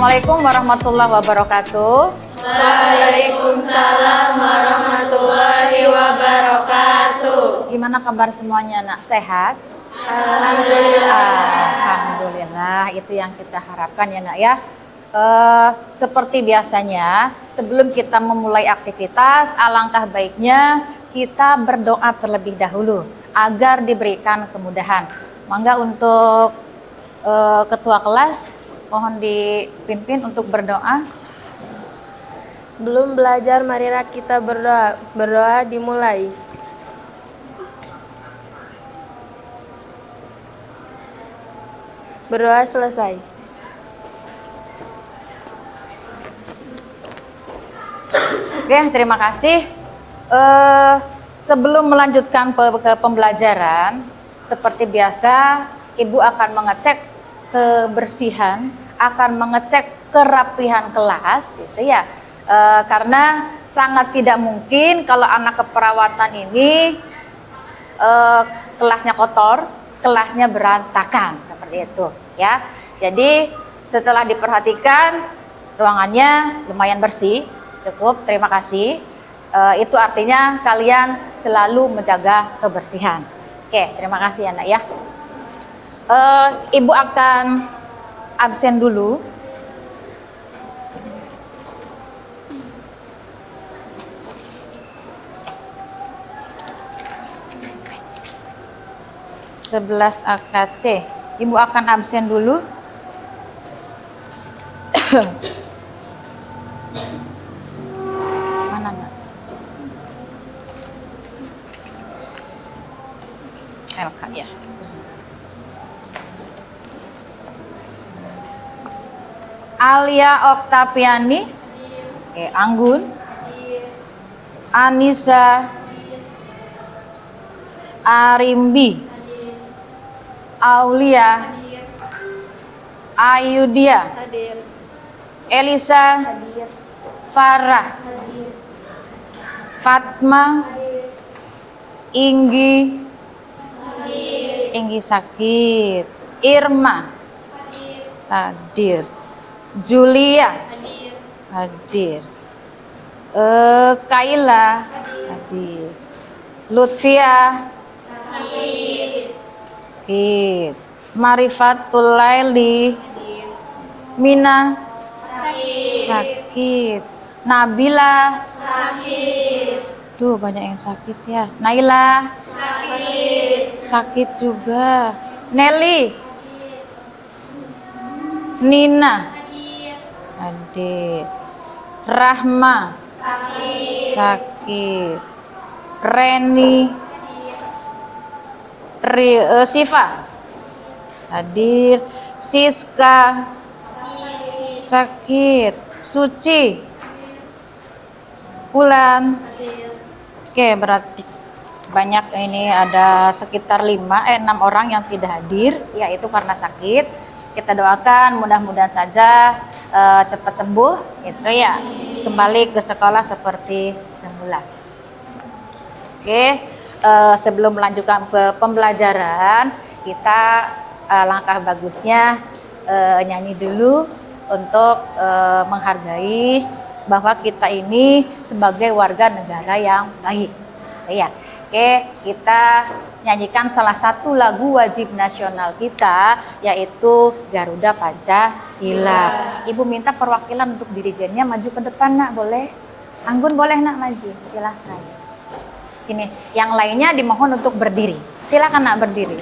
Assalamualaikum warahmatullahi wabarakatuh. Waalaikumsalam warahmatullahi wabarakatuh. Gimana kabar semuanya, nak? Sehat? Alhamdulillah. Alhamdulillah, itu yang kita harapkan ya, nak ya. Seperti biasanya, sebelum kita memulai aktivitas, alangkah baiknya kita berdoa terlebih dahulu agar diberikan kemudahan. Mangga untuk ketua kelas mohon dipimpin untuk berdoa. Sebelum belajar, marilah kita berdoa. Berdoa dimulai. Berdoa selesai. Oke, terima kasih. Sebelum melanjutkan ke pembelajaran, seperti biasa, Ibu akan mengecek kebersihan, akan mengecek kerapihan kelas, itu ya. Karena sangat tidak mungkin kalau anak keperawatan ini kelasnya kotor, kelasnya berantakan seperti itu, ya. Jadi setelah diperhatikan ruangannya lumayan bersih, cukup. Terima kasih. Itu artinya kalian selalu menjaga kebersihan. Oke, terima kasih anak ya. Ibu akan absen dulu. Sebelas AKC. Ibu akan absen dulu. Mana nak? LK ya. Alia Oktaviani, Anggun, Anissa, Arimbi, Aulia, Ayudia, Elisa, Farah, Fatma, Inggi sakit, Irma hadir, Julia hadir, Kaila hadir, Lutfia sakit, Marifatul Laili, Mina sakit, Nabila sakit, duh banyak yang sakit ya, Naila sakit juga, Nelly, Nina hadir, Rahma sakit, Reni, Siva hadir, Siska sakit, Suci, Ulan. Oke, berarti banyak, ini ada sekitar 6 orang yang tidak hadir, yaitu karena sakit. Kita doakan mudah-mudahan saja cepat sembuh, itu ya, kembali ke sekolah seperti semula. Oke, sebelum melanjutkan ke pembelajaran, kita langkah bagusnya nyanyi dulu untuk menghargai bahwa kita ini sebagai warga negara yang baik, ya. Oke, kita nyanyikan salah satu lagu wajib nasional kita, yaitu Garuda Pancasila. Ibu minta perwakilan untuk dirijennya maju ke depan, nak, boleh? Anggun boleh, nak, maju, silahkan. Sini, yang lainnya dimohon untuk berdiri. Silakan, nak, berdiri.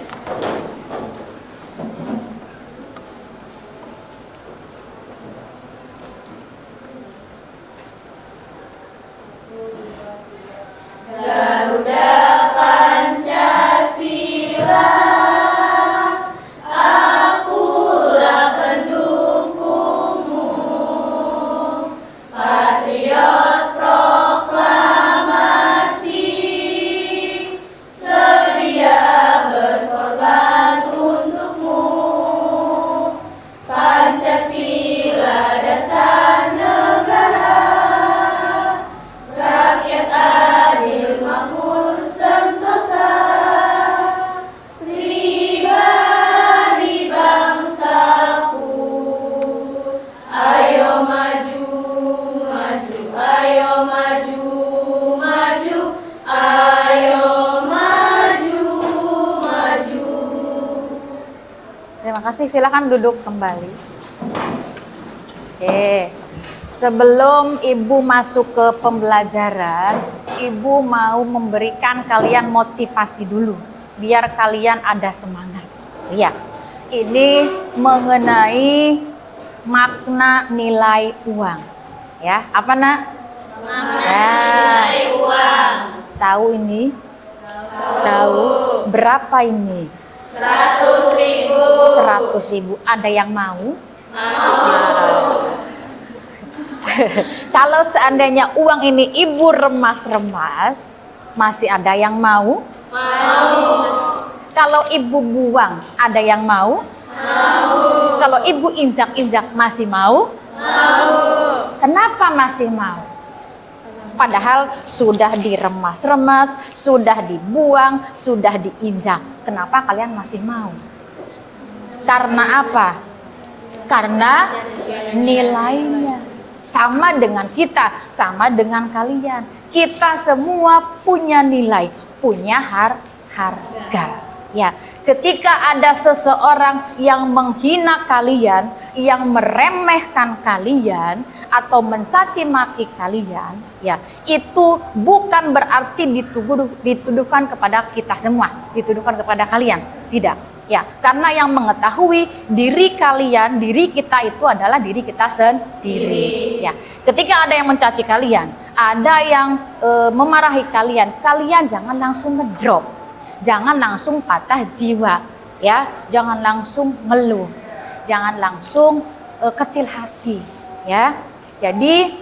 Garuda Pancasila, akulah pendukungmu, patriot proklamasi, sedia berkorban kasih. Silakan duduk kembali. Oke. Sebelum Ibu masuk ke pembelajaran, Ibu mau memberikan kalian motivasi dulu, biar kalian ada semangat. Iya. Ini mengenai makna nilai uang. Ya, apa nak? Makna nilai uang. Tahu ini? Tahu. Berapa ini? 100.000. 100.000. Ada yang mau? Kalau seandainya uang ini Ibu remas-remas, masih ada yang mau? Mau. Kalau Ibu buang, ada yang mau? Mau. Kalau Ibu injak-injak, masih mau? Mau. Kenapa masih mau? Padahal sudah diremas-remas, sudah dibuang, sudah diinjak. Kenapa kalian masih mau? Karena apa? Karena nilainya. Sama dengan kita, sama dengan kalian. Kita semua punya nilai, punya harga. Ya, ketika ada seseorang yang menghina kalian, yang meremehkan kalian, atau mencaci maki kalian, ya, itu bukan berarti dituduhkan kepada kita semua, dituduhkan kepada kalian. Tidak. Ya, karena yang mengetahui diri kalian, diri kita itu adalah diri kita sendiri. Ya, ketika ada yang mencaci kalian, ada yang memarahi kalian, kalian jangan langsung ngedrop, jangan langsung patah jiwa, ya, jangan langsung ngeluh, jangan langsung kecil hati, ya. Jadi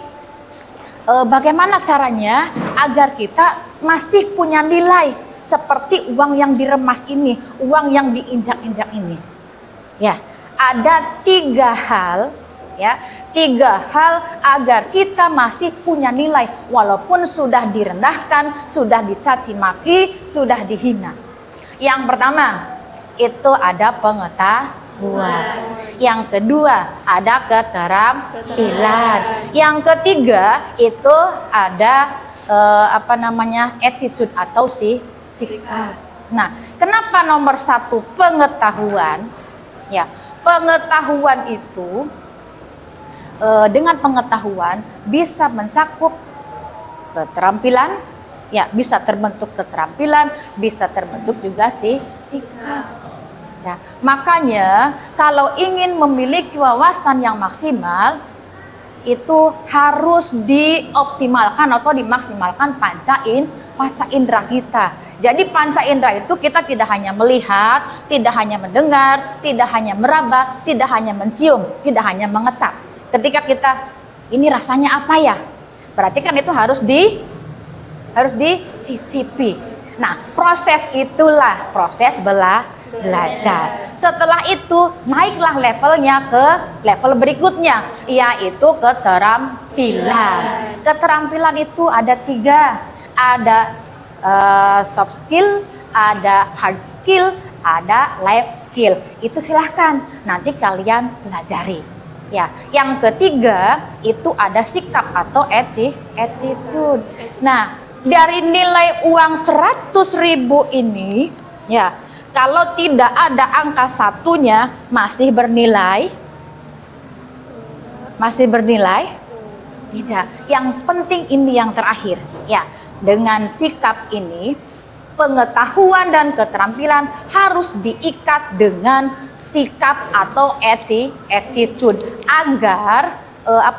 bagaimana caranya agar kita masih punya nilai? Seperti uang yang diremas ini, uang yang diinjak-injak ini. Ya, ada 3 hal, ya, 3 hal agar kita masih punya nilai walaupun sudah direndahkan, sudah dicaci maki, sudah dihina. Yang pertama, itu ada pengetahuan. Yang kedua, ada keterampilan. Yang ketiga, itu ada attitude atau sikap. Nah, kenapa nomor 1 pengetahuan? Ya, pengetahuan itu dengan pengetahuan bisa mencakup keterampilan, ya, bisa terbentuk keterampilan, bisa terbentuk juga sikap. Ya, makanya kalau ingin memiliki wawasan yang maksimal, itu harus dioptimalkan atau dimaksimalkan panca indera kita. Jadi panca indera itu kita tidak hanya melihat, tidak hanya mendengar, tidak hanya meraba, tidak hanya mencium, tidak hanya mengecap. Ketika kita ini rasanya apa ya? Berarti kan itu harus dicicipi. Nah, proses itulah proses belajar. Setelah itu naiklah levelnya ke level berikutnya, yaitu keterampilan. Keterampilan itu ada 3, ada soft skill, ada hard skill, ada life skill. Itu silahkan nanti kalian pelajari. Ya, yang ketiga itu ada sikap atau attitude. Nah, dari nilai uang 100.000 ini, ya, kalau tidak ada angka 1-nya masih bernilai? Masih bernilai? Tidak. Yang penting ini yang terakhir, ya. Dengan sikap ini, pengetahuan dan keterampilan harus diikat dengan sikap atau attitude agar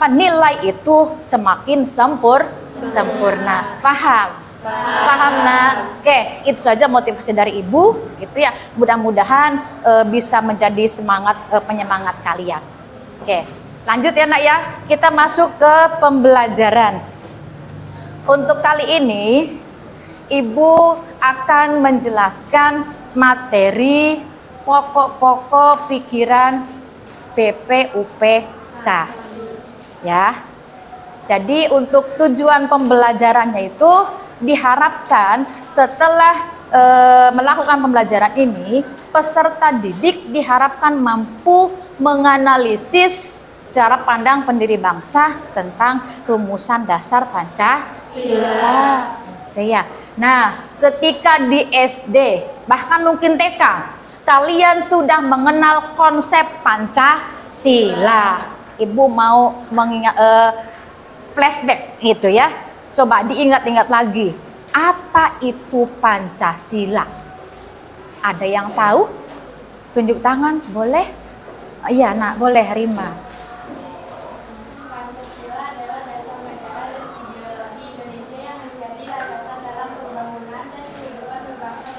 nilai itu semakin sempurna. Paham? Paham nak? Oke, itu saja motivasi dari Ibu, gitu ya. Mudah-mudahan bisa menjadi penyemangat kalian. Oke, lanjut ya nak ya. Kita masuk ke pembelajaran. Untuk kali ini, Ibu akan menjelaskan materi pokok-pokok pikiran BPUPK. Ya. Jadi untuk tujuan pembelajarannya itu diharapkan setelah melakukan pembelajaran ini, peserta didik diharapkan mampu menganalisis cara pandang pendiri bangsa tentang rumusan dasar Pancasila. Ya. Nah, ketika di SD, bahkan mungkin TK, kalian sudah mengenal konsep Pancasila. Ibu mau mengingat flashback gitu ya. Coba diingat-ingat lagi. Apa itu Pancasila? Ada yang tahu? Tunjuk tangan, boleh? Iya, Nak, boleh, Rima. Pancasila adalah dasar negara dan ideologi Indonesia yang menjadi landasan dalam pembangunan dan kehidupan berbangsa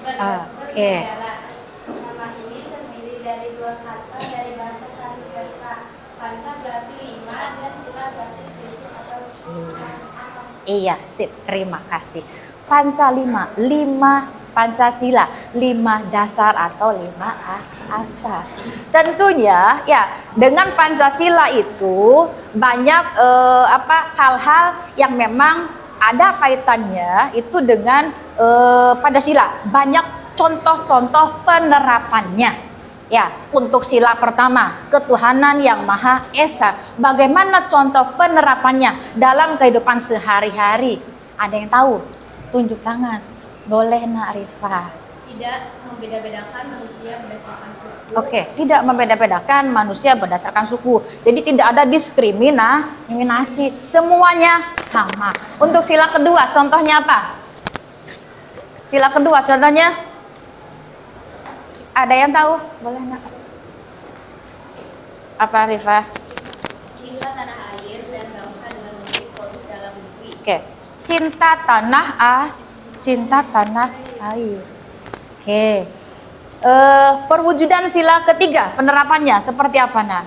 dan Oke. bernegara. Nama ini terdiri dari dua kata dari bahasa Sanskerta. Panca berarti 5 dan sila berarti prinsip atau asas. Iya, sip. Terima kasih. Pancalima, 5 Pancasila, 5 dasar atau 5 asas. Tentunya ya dengan Pancasila itu banyak hal-hal yang memang ada kaitannya itu dengan Pancasila. Banyak contoh-contoh penerapannya. Ya, untuk sila pertama, ketuhanan yang Maha Esa. Bagaimana contoh penerapannya dalam kehidupan sehari-hari? Ada yang tahu? Tunjuk tangan. Boleh, Nak Rifa. Tidak membeda-bedakan manusia berdasarkan suku. Oke, tidak membeda-bedakan manusia berdasarkan suku. Jadi tidak ada diskriminasi. Semuanya sama. Untuk sila kedua, contohnya apa? Sila kedua, contohnya? Ada yang tahu? Boleh, Nak. Apa, Rifa? Cinta tanah air dan bangsa dengan memberi produk dalam negeri. Oke, cinta tanah air. Oke, perwujudan sila ketiga penerapannya seperti apa, Nak?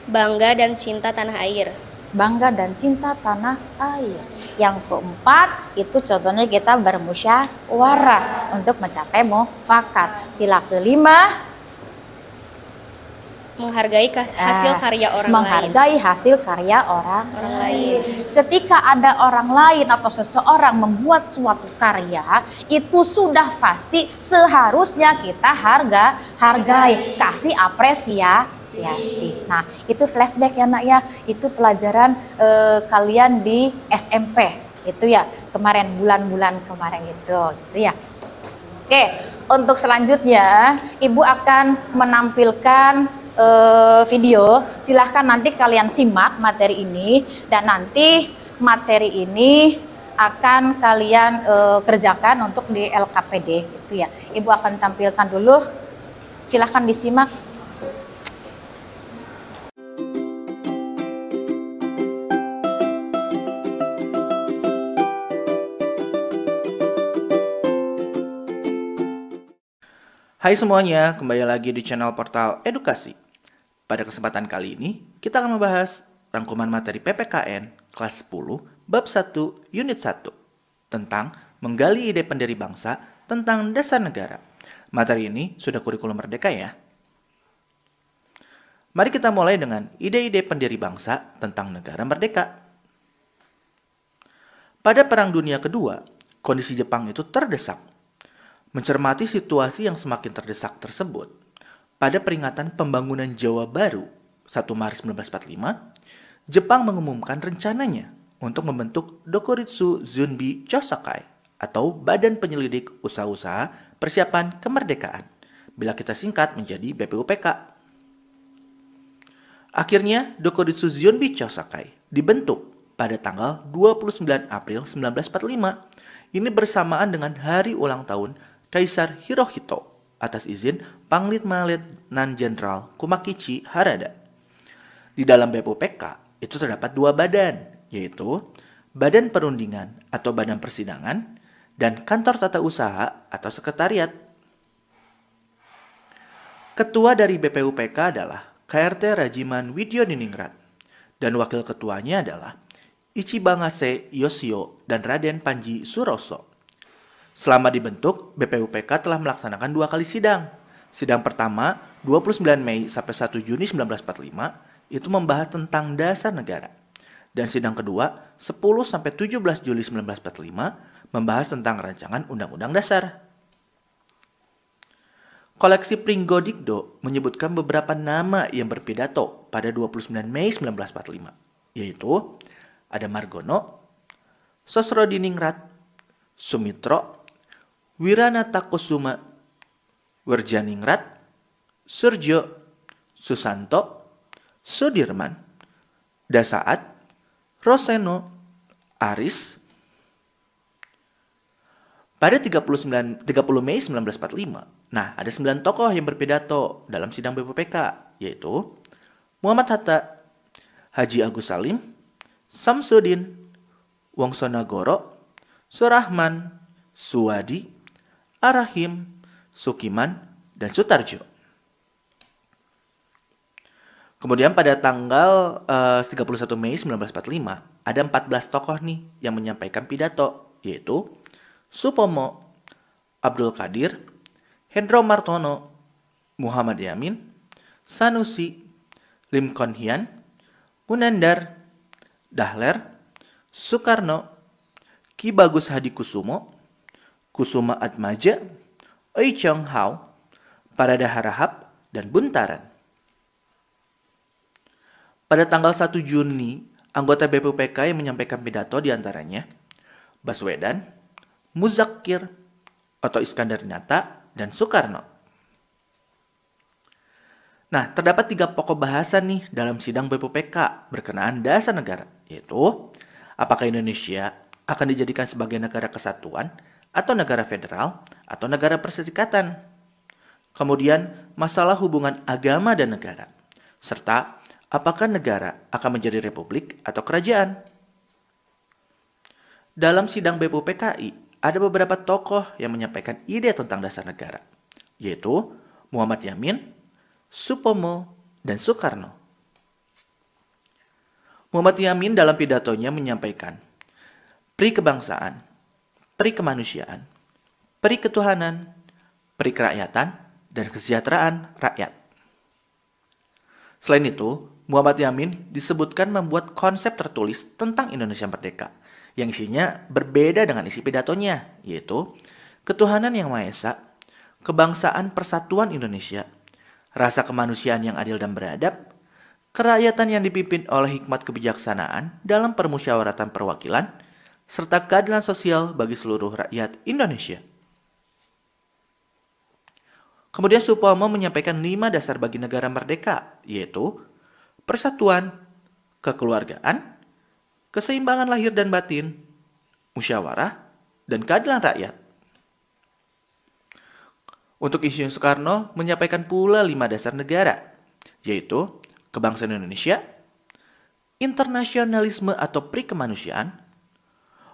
Bangga dan cinta tanah air. Bangga dan cinta tanah air. Yang keempat itu contohnya kita bermusyawarah untuk mencapai mufakat. Sila kelima Menghargai hasil karya orang lain. menghargai hasil karya orang lain. Ketika ada orang lain atau seseorang membuat suatu karya, itu sudah pasti seharusnya kita hargai, kasih apresiasi. Nah, itu flashback ya, Nak ya. Itu pelajaran kalian di SMP. Itu ya, kemarin bulan-bulan kemarin gitu ya. Oke, untuk selanjutnya Ibu akan menampilkan video. Silahkan nanti kalian simak materi ini, dan nanti materi ini akan kalian kerjakan untuk di LKPD itu ya. Ibu akan tampilkan dulu, silahkan disimak. Hai semuanya, kembali lagi di channel Portal Edukasi. Pada kesempatan kali ini, kita akan membahas rangkuman materi PPKN kelas 10, bab 1, unit 1, tentang menggali ide pendiri bangsa tentang dasar negara. Materi ini sudah kurikulum merdeka ya. Mari kita mulai dengan ide-ide pendiri bangsa tentang negara merdeka. Pada Perang Dunia Kedua, kondisi Jepang itu terdesak. Mencermati situasi yang semakin terdesak tersebut, pada peringatan pembangunan Jawa Baru 1 Maret 1945, Jepang mengumumkan rencananya untuk membentuk Dokuritsu Zunbi Chosakai atau Badan Penyelidik Usaha-usaha Persiapan Kemerdekaan, bila kita singkat menjadi BPUPK. Akhirnya, Dokuritsu Zunbi Chosakai dibentuk pada tanggal 29 April 1945. Ini bersamaan dengan hari ulang tahun Kaisar Hirohito atas izin Panglima Letnan Jenderal Kumakichi Harada. Di dalam BPUPK itu terdapat 2 badan, yaitu Badan Perundingan atau Badan Persidangan dan Kantor Tata Usaha atau Sekretariat. Ketua dari BPUPK adalah KRT Rajiman Widyodiningrat dan wakil ketuanya adalah Ichibangase Yoshio dan Raden Panji Suroso. Selama dibentuk, BPUPK telah melaksanakan 2 kali sidang. Sidang pertama, 29 Mei sampai 1 Juni 1945, itu membahas tentang dasar negara. Dan sidang kedua, 10 sampai 17 Juli 1945, membahas tentang rancangan Undang-Undang Dasar. Koleksi Pringgodikdo menyebutkan beberapa nama yang berpidato pada 29 Mei 1945, yaitu ada Margono, Sosrodiningrat, Sumitro, Wiranata Kusuma, Werjaningrat, Surjo, Susanto, Sudirman, Dasaat, Roseno, Aris. Pada 30 Mei 1945, nah ada 9 tokoh yang berpidato dalam sidang BPUPK, yaitu Muhammad Hatta, Haji Agus Salim, Samsudin, Wongsonagoro, Surahman, Suwadi, Arahim, Sukiman, dan Sutarjo. Kemudian pada tanggal 31 Mei 1945, ada 14 tokoh nih yang menyampaikan pidato, yaitu Supomo, Abdul Qadir, Hendro Martono, Muhammad Yamin, Sanusi, Lim Kon Hian, Munandar, Dahler, Soekarno, Ki Bagus Hadikusumo, Kusuma Atmaja, Oi Chong Hao, Parada Harahap, dan Buntaran. Pada tanggal 1 Juni, anggota BPUPK yang menyampaikan pidato diantaranya Baswedan, Muzakir, Otto Iskandar-Dinata, dan Soekarno. Nah, terdapat 3 pokok bahasan nih dalam sidang BPUPK berkenaan dasar negara, yaitu apakah Indonesia akan dijadikan sebagai negara kesatuan atau negara federal atau negara perserikatan. Kemudian masalah hubungan agama dan negara, serta apakah negara akan menjadi republik atau kerajaan. Dalam sidang BPUPKI, ada beberapa tokoh yang menyampaikan ide tentang dasar negara, yaitu Muhammad Yamin, Supomo, dan Soekarno. Muhammad Yamin dalam pidatonya menyampaikan peri kebangsaan, peri kemanusiaan, peri ketuhanan, peri kerakyatan, dan kesejahteraan rakyat. Selain itu, Muhammad Yamin disebutkan membuat konsep tertulis tentang Indonesia Merdeka yang isinya berbeda dengan isi pidatonya, yaitu ketuhanan yang Maha Esa, kebangsaan persatuan Indonesia, rasa kemanusiaan yang adil dan beradab, kerakyatan yang dipimpin oleh hikmat kebijaksanaan dalam permusyawaratan perwakilan, serta keadilan sosial bagi seluruh rakyat Indonesia. Kemudian Supomo menyampaikan 5 dasar bagi negara merdeka, yaitu persatuan, kekeluargaan, keseimbangan lahir dan batin, musyawarah, dan keadilan rakyat. Untuk isu Soekarno menyampaikan pula 5 dasar negara, yaitu kebangsaan Indonesia, internasionalisme atau peri kemanusiaan,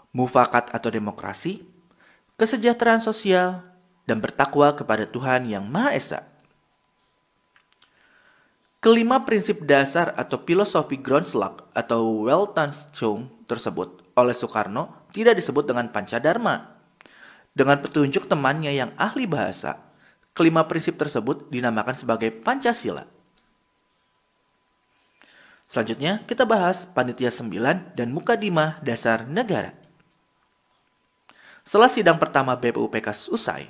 mufakat atau demokrasi, kesejahteraan sosial, dan bertakwa kepada Tuhan Yang Maha Esa. Kelima prinsip dasar atau filosofi Grundslag atau Weltanschauung tersebut oleh Soekarno tidak disebut dengan Pancadharma. Dengan petunjuk temannya yang ahli bahasa, kelima prinsip tersebut dinamakan sebagai Pancasila. Selanjutnya kita bahas Panitia 9 dan Mukadimah Dasar Negara. Setelah sidang pertama BPUPK usai,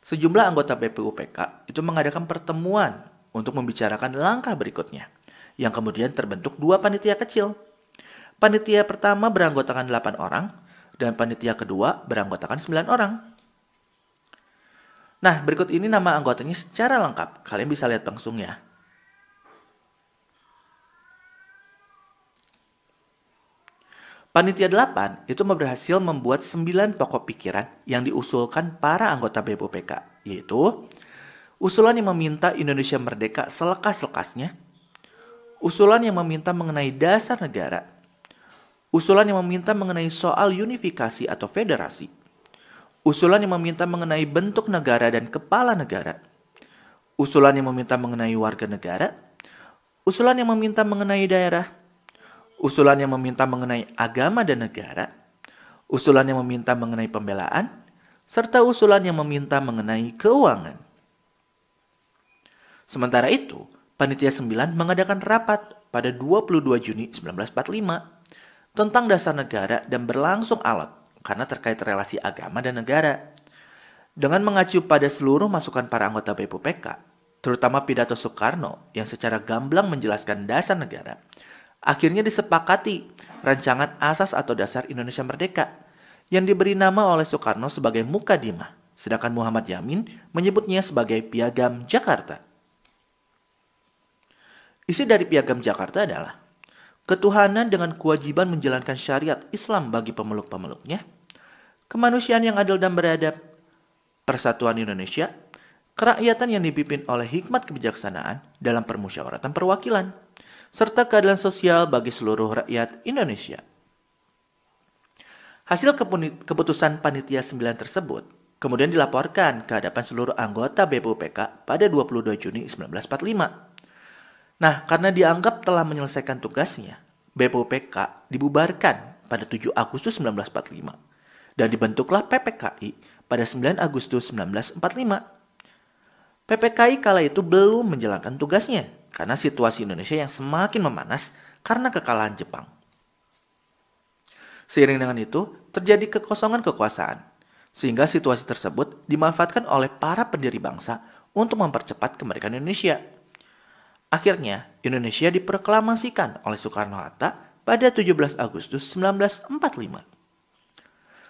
sejumlah anggota BPUPK itu mengadakan pertemuan untuk membicarakan langkah berikutnya, yang kemudian terbentuk 2 panitia kecil. Panitia pertama beranggotakan 8 orang, dan panitia kedua beranggotakan 9 orang. Nah, berikut ini nama anggotanya secara lengkap. Kalian bisa lihat langsung ya. Panitia 8 itu berhasil membuat 9 pokok pikiran yang diusulkan para anggota BPUPK, yaitu usulan yang meminta Indonesia merdeka selekas-lekasnya, usulan yang meminta mengenai dasar negara, usulan yang meminta mengenai soal unifikasi atau federasi, usulan yang meminta mengenai bentuk negara dan kepala negara, usulan yang meminta mengenai warga negara, usulan yang meminta mengenai daerah, usulan yang meminta mengenai agama dan negara, usulan yang meminta mengenai pembelaan, serta usulan yang meminta mengenai keuangan. Sementara itu, Panitia 9 mengadakan rapat pada 22 Juni 1945 tentang dasar negara dan berlangsung alot karena terkait relasi agama dan negara. Dengan mengacu pada seluruh masukan para anggota BPUPK, terutama pidato Soekarno yang secara gamblang menjelaskan dasar negara, akhirnya disepakati rancangan asas atau dasar Indonesia Merdeka yang diberi nama oleh Soekarno sebagai Mukadimah sedangkan Muhammad Yamin menyebutnya sebagai Piagam Jakarta. Isi dari Piagam Jakarta adalah ketuhanan dengan kewajiban menjalankan syariat Islam bagi pemeluk-pemeluknya, kemanusiaan yang adil dan beradab, persatuan Indonesia, kerakyatan yang dipimpin oleh hikmat kebijaksanaan dalam permusyawaratan perwakilan, serta keadilan sosial bagi seluruh rakyat Indonesia. Hasil keputusan Panitia 9 tersebut kemudian dilaporkan ke hadapan seluruh anggota BPUPK pada 22 Juni 1945. Nah, karena dianggap telah menyelesaikan tugasnya, BPUPK dibubarkan pada 7 Agustus 1945 dan dibentuklah PPKI pada 9 Agustus 1945. PPKI kala itu belum menjalankan tugasnya karena situasi Indonesia yang semakin memanas karena kekalahan Jepang. Seiring dengan itu, terjadi kekosongan kekuasaan, sehingga situasi tersebut dimanfaatkan oleh para pendiri bangsa untuk mempercepat kemerdekaan Indonesia. Akhirnya, Indonesia diproklamasikan oleh Soekarno-Hatta pada 17 Agustus 1945.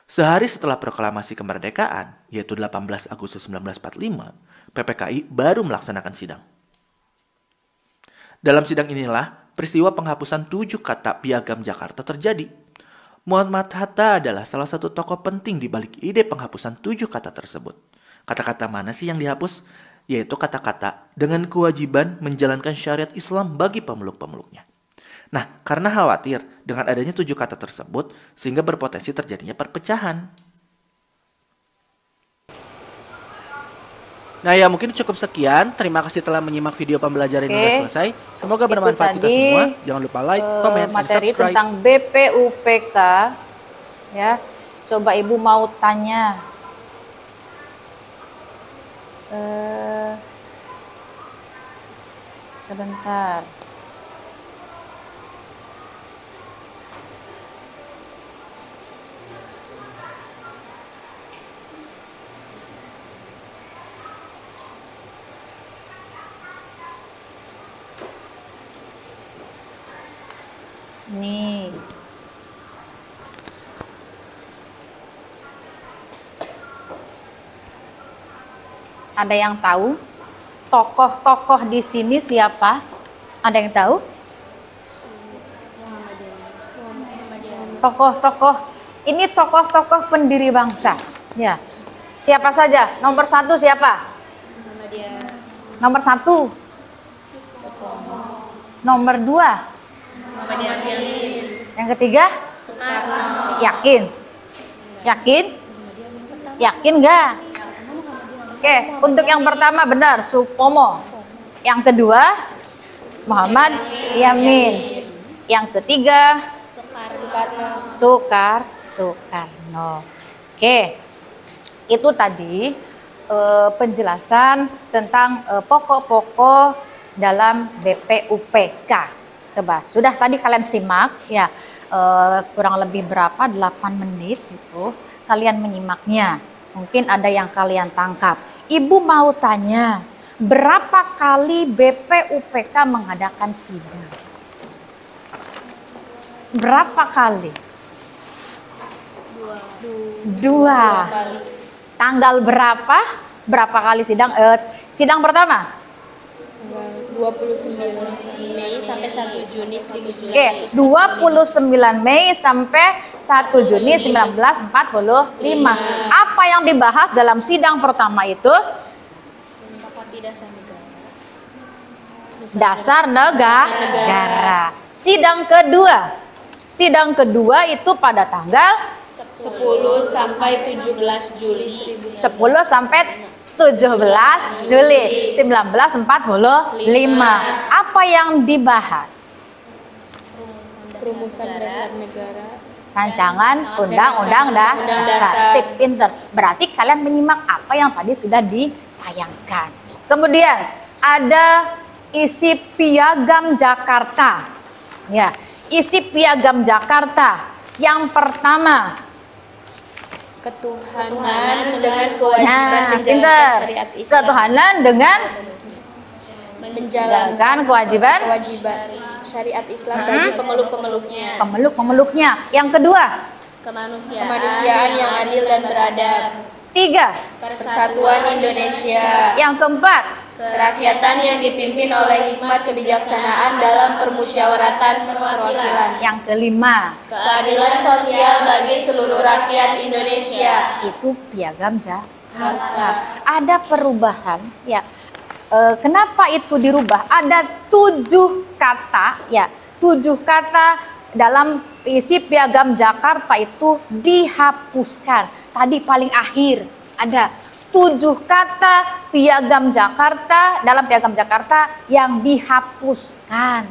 Sehari setelah proklamasi kemerdekaan, yaitu 18 Agustus 1945, PPKI baru melaksanakan sidang. Dalam sidang inilah, peristiwa penghapusan 7 kata Piagam Jakarta terjadi. Muhammad Hatta adalah salah satu tokoh penting di balik ide penghapusan 7 kata tersebut. Kata-kata mana sih yang dihapus? Yaitu kata-kata dengan kewajiban menjalankan syariat Islam bagi pemeluk-pemeluknya. Nah, karena khawatir dengan adanya 7 kata tersebut, sehingga berpotensi terjadinya perpecahan. Nah ya, mungkin cukup sekian. Terima kasih telah menyimak video pembelajaran ini sudah selesai. Semoga bermanfaat kita semua. Jangan lupa like, comment, dan materi subscribe. tentang BPUPK. Ya, coba Ibu mau tanya. Sebentar. Nih. Ada yang tahu? Tokoh-tokoh di sini siapa? Ada yang tahu? Tokoh-tokoh. Ini tokoh-tokoh pendiri bangsa. Ya. Siapa saja? Nomor 1 siapa? Nomor 1. Nomor 2. Yang ketiga? Yakin? Yakin? Yakin nggak? Oke, untuk yang pertama benar, Supomo. Yang kedua, Muhammad Yamin. Yang ketiga, Soekarno. Oke, itu tadi penjelasan tentang pokok-pokok dalam BPUPK. Coba, sudah tadi kalian simak ya, kurang lebih berapa, 8 menit itu kalian menyimaknya. Mungkin ada yang kalian tangkap. Ibu mau tanya, berapa kali BPUPK mengadakan sidang? Berapa kali? 2 kali. Tanggal berapa? Berapa kali sidang? Sidang pertama? 29 Mei sampai 1 Juni 1945. Oke, 29 Mei sampai 1 Juni 1945. Apa yang dibahas dalam sidang pertama itu? Dasar negara. Sidang kedua itu pada tanggal 10 sampai 17 Juli 10 sampai 17 Juli 1945. Apa yang dibahas? Rumusan dasar negara. Rancangan Undang-Undang Dasar. Sip, pinter. Berarti kalian menyimak apa yang tadi sudah ditayangkan. Kemudian ada isi Piagam Jakarta. Ya, isi Piagam Jakarta. Yang pertama, ketuhanan dengan kewajiban menjalankan syariat Islam. Ketuhanan dengan menjalankan kewajiban syariat Islam bagi pemeluk-pemeluknya. Yang kedua, kemanusiaan yang adil dan beradab. Tiga. Persatuan Indonesia. Yang keempat. Kerakyatan yang dipimpin oleh hikmat kebijaksanaan dalam permusyawaratan perwakilan. Yang kelima. Keadilan sosial bagi seluruh rakyat Indonesia. Itu Piagam Jakarta. Ada perubahan ya. Kenapa itu dirubah? Ada 7 kata ya. 7 kata dalam isi Piagam Jakarta itu dihapuskan. Tadi paling akhir ada 7 kata Piagam Jakarta dalam Piagam Jakarta yang dihapuskan.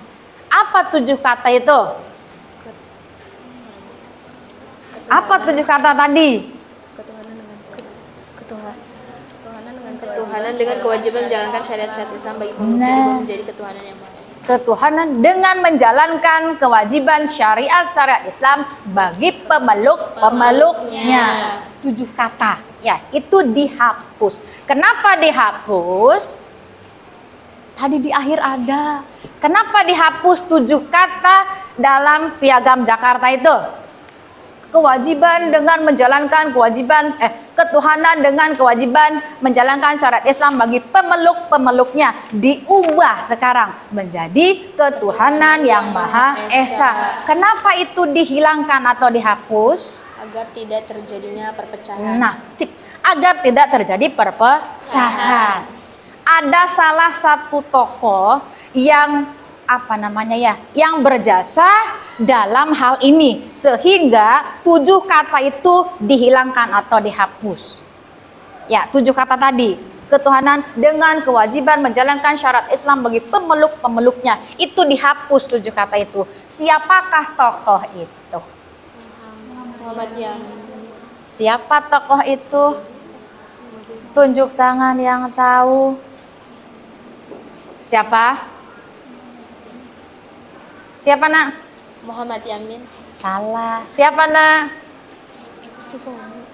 Apa 7 kata itu? Apa 7 kata tadi? Ketuhanan dengan kewajiban menjalankan syariat-syariat Islam bagi pemeluknya juga menjadi ketuhanan yang maha esa. Ketuhanan dengan menjalankan kewajiban syariat-syariat Islam bagi pemeluknya. 7 kata ya, itu dihapus. Kenapa dihapus? Tadi di akhir ada. Kenapa dihapus 7 kata dalam Piagam Jakarta itu? Kewajiban dengan menjalankan ketuhanan dengan kewajiban menjalankan syariat Islam bagi pemeluknya diubah sekarang menjadi ketuhanan yang maha esa. Kenapa itu dihilangkan atau dihapus? Agar tidak terjadinya perpecahan. Nah, agar tidak terjadi perpecahan. Ada salah satu tokoh yang yang berjasa dalam hal ini sehingga 7 kata itu dihilangkan atau dihapus. Ya, 7 kata tadi, ketuhanan dengan kewajiban menjalankan syarat Islam bagi pemeluknya itu dihapus 7 kata itu. Siapakah tokoh itu? Muhammad Yamin. Siapa tokoh itu? Tunjuk tangan yang tahu. Siapa? Siapa nak? Muhammad Yamin. Salah. Siapa nak?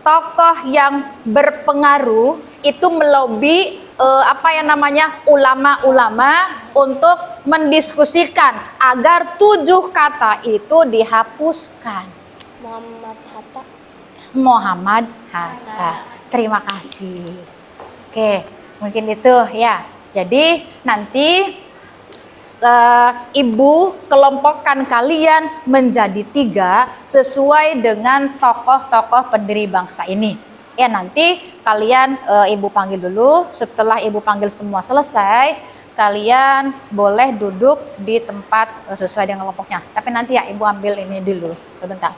Tokoh yang berpengaruh itu melobi ulama-ulama untuk mendiskusikan agar 7 kata itu dihapuskan. Muhammad Hatta. Terima kasih. Oke, mungkin itu ya. Jadi nanti Ibu kelompokkan kalian menjadi 3 sesuai dengan tokoh-tokoh pendiri bangsa ini. Ya, nanti kalian Ibu panggil dulu. Setelah Ibu panggil semua selesai, kalian boleh duduk di tempat sesuai dengan kelompoknya. Tapi nanti ya Ibu ambil ini dulu sebentar.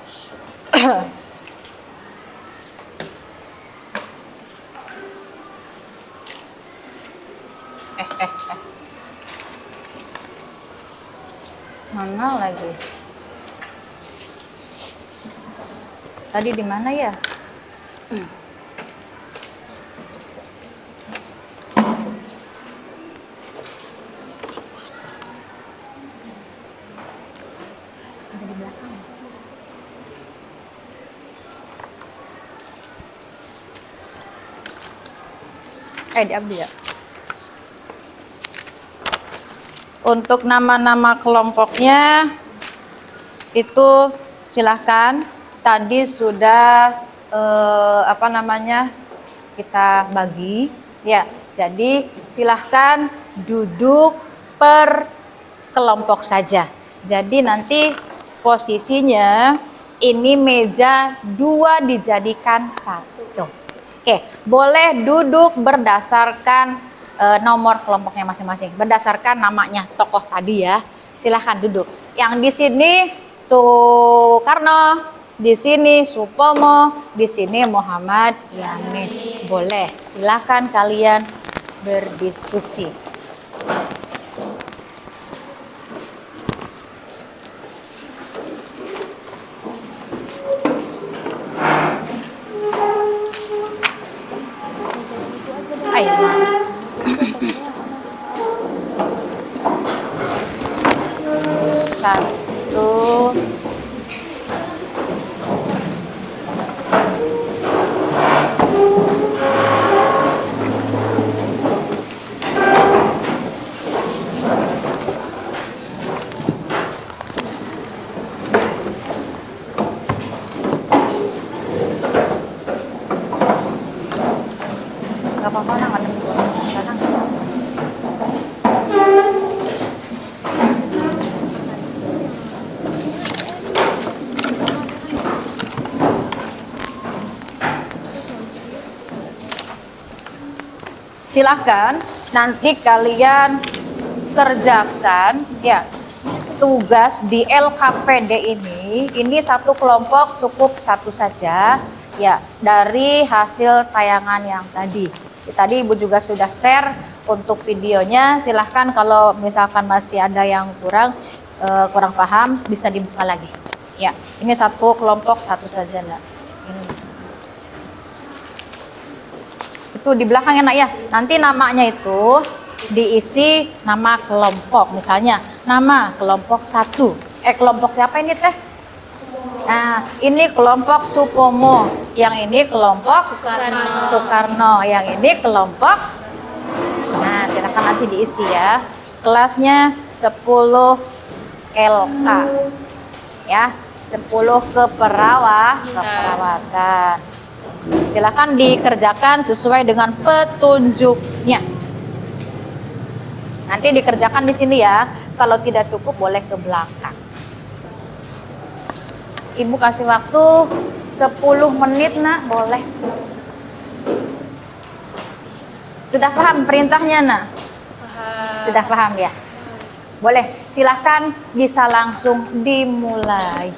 Mana lagi? Tadi di mana ya? Ada di belakang. Diambil ya. Untuk nama-nama kelompoknya itu silahkan. Tadi sudah kita bagi ya. Jadi silahkan duduk per kelompok saja. Jadi nanti posisinya ini meja 2 dijadikan 1. Oke, boleh duduk berdasarkan nomor kelompoknya masing-masing, berdasarkan namanya tokoh tadi ya. Silahkan duduk. Yang di sini Soekarno, di sini Supomo, di sini Muhammad Yamin. Boleh, silahkan kalian berdiskusi. Ayo. Satu. nggak apa-apa nah, nggak ada sekarang. Silahkan nanti kalian kerjakan ya tugas di LKPD ini satu kelompok cukup satu saja ya dari hasil tayangan yang tadi. Tadi Ibu juga sudah share untuk videonya. Silahkan kalau misalkan masih ada yang kurang paham bisa dibuka lagi. Ya, ini satu kelompok satu saja nak. Ini. Itu di belakang ya nak ya. Nanti namanya itu diisi nama kelompok, misalnya nama kelompok 1. Kelompok siapa ini teh? Nah, ini kelompok Supomo, yang ini kelompok Soekarno, yang ini kelompok. Nah, silakan nanti diisi ya. Kelasnya 10 LK. Ya, 10 keperawatan. Silakan dikerjakan sesuai dengan petunjuknya. Nanti dikerjakan di sini ya. Kalau tidak cukup boleh ke belakang. Ibu kasih waktu 10 menit nak, boleh. Sudah paham perintahnya nak? Sudah paham ya? Boleh, silahkan bisa langsung dimulai.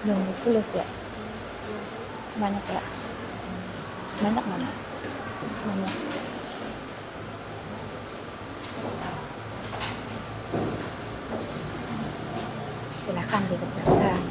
Belum ditulis ya? Banyak ya? Banyak mana? Banyak. Silakan dikerjakan.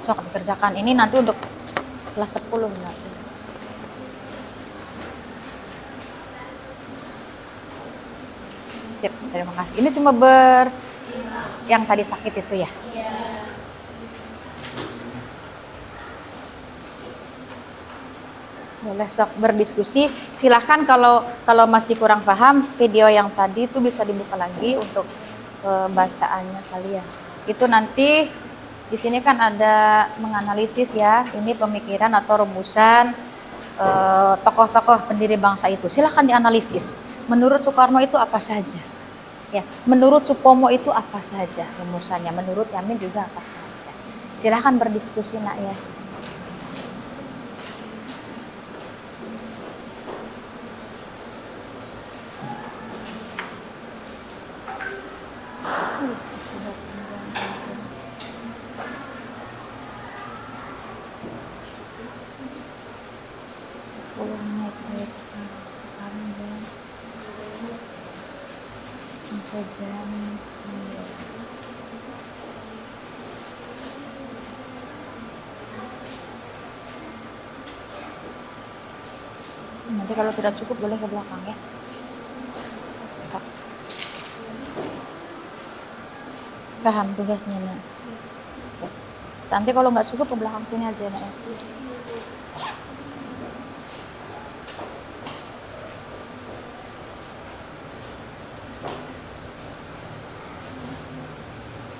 Sok dikerjakan. Ini nanti untuk kelas 10 nanti. Sip, terima kasih. Ini cuma yang tadi sakit itu ya? Boleh sok berdiskusi. Silahkan kalau masih kurang paham, video yang tadi itu bisa dibuka lagi untuk bacaannya kalian. Itu nanti di sini kan ada menganalisis ya, ini pemikiran atau rumusan tokoh-tokoh pendiri bangsa itu. Silahkan dianalisis. Menurut Soekarno itu apa saja? Ya, menurut Supomo itu apa saja rumusannya? Menurut Yamin juga apa saja? Silahkan berdiskusi nak ya. Nanti kalau tidak cukup boleh ke belakang ya. Paham tugasnya nak? Nanti kalau nggak cukup ke belakang sini aja nak ya.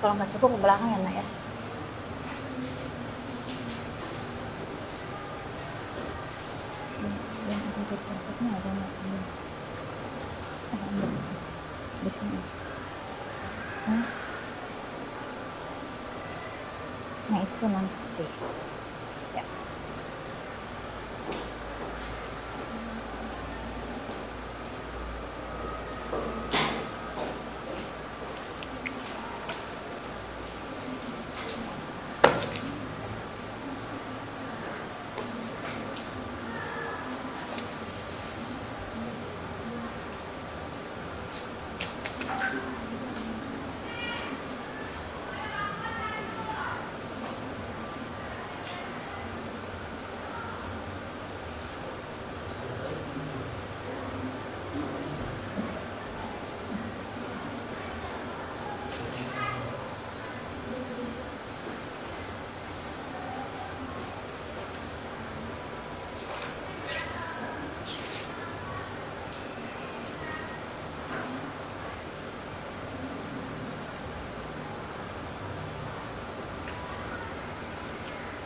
Kalau nggak cukup ke belakang ya nak ya. Di sini. Nah itu nanti. Ya.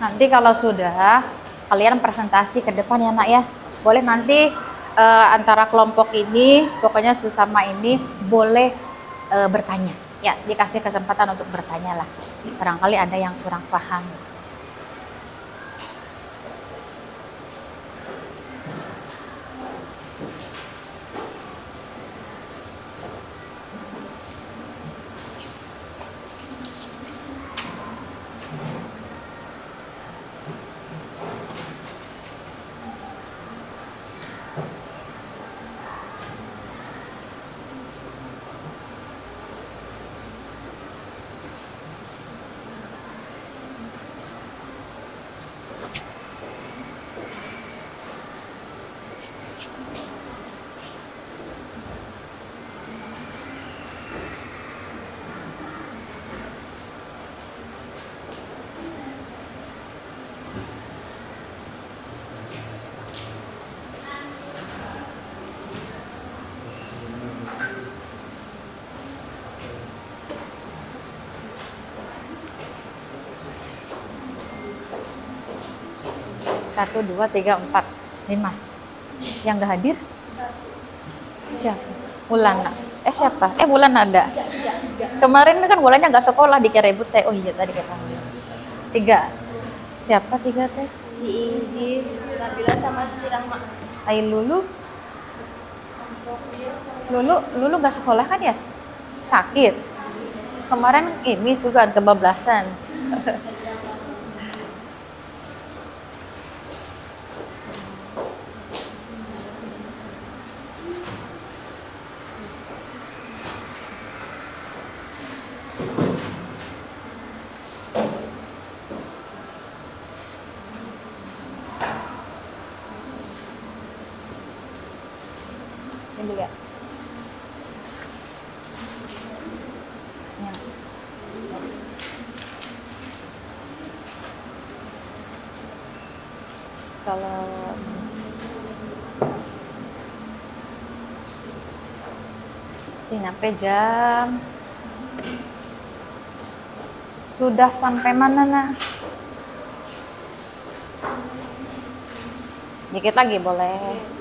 Nanti kalau sudah, kalian presentasi ke depan ya nak ya. Boleh nanti antara kelompok ini, pokoknya sesama ini boleh bertanya. Ya, dikasih kesempatan untuk bertanya lah. Barangkali ada yang kurang paham. Satu, dua, tiga, empat, lima. Yang nggak hadir? Siapa? Wulan. Siapa? Wulan ada. Kemarin kan Wulannya nggak sekolah dikira ibu teh. Oh iya tadi kata. 3. Siapa 3 teh? Si Indis, Nabila sama si Rahma. Lulu. Lulu nggak sekolah kan ya? Sakit. Kemarin ini juga kebablasan. Ini ya. Kalau sih nyampe jam sudah sampai mana nak? Dikit lagi boleh.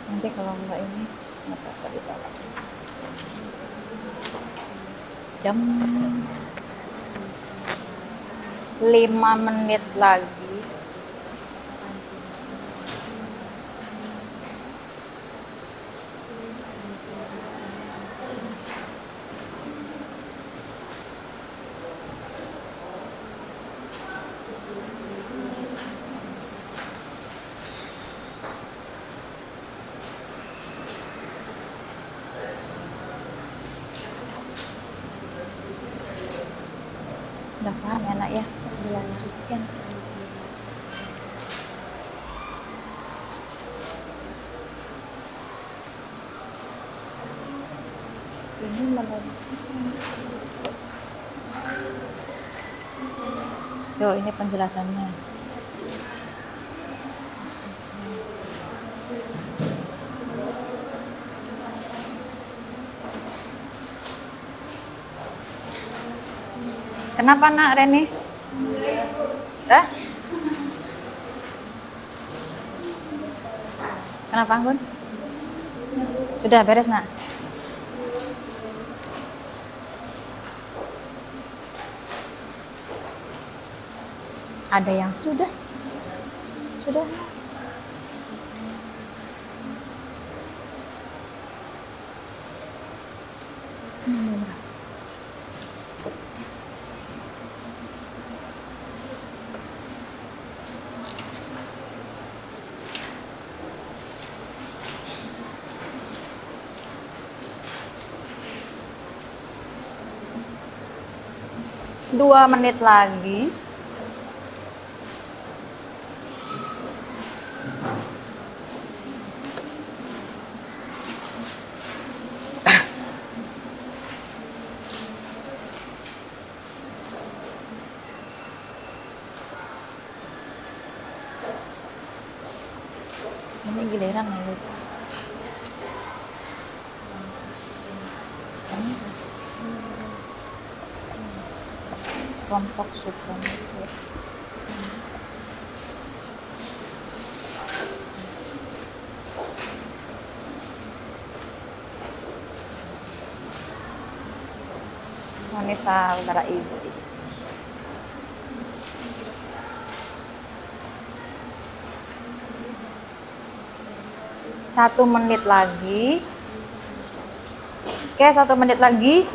Nanti kalau enggak ini nggak apa-apa ditolak. Jam 5 menit lagi. Udah paham ya nak ya, sok dilanjutkan. Ini menurut yo ini penjelasannya. Kenapa nak Reni? Kenapa Anggun? Sudah beres nak? Ada yang sudah? Sudah. 2 menit lagi. Ini giliran lagi. Kelompok Supomo. Monisa Udara Iji. Satu menit lagi. Oke, 1 menit lagi.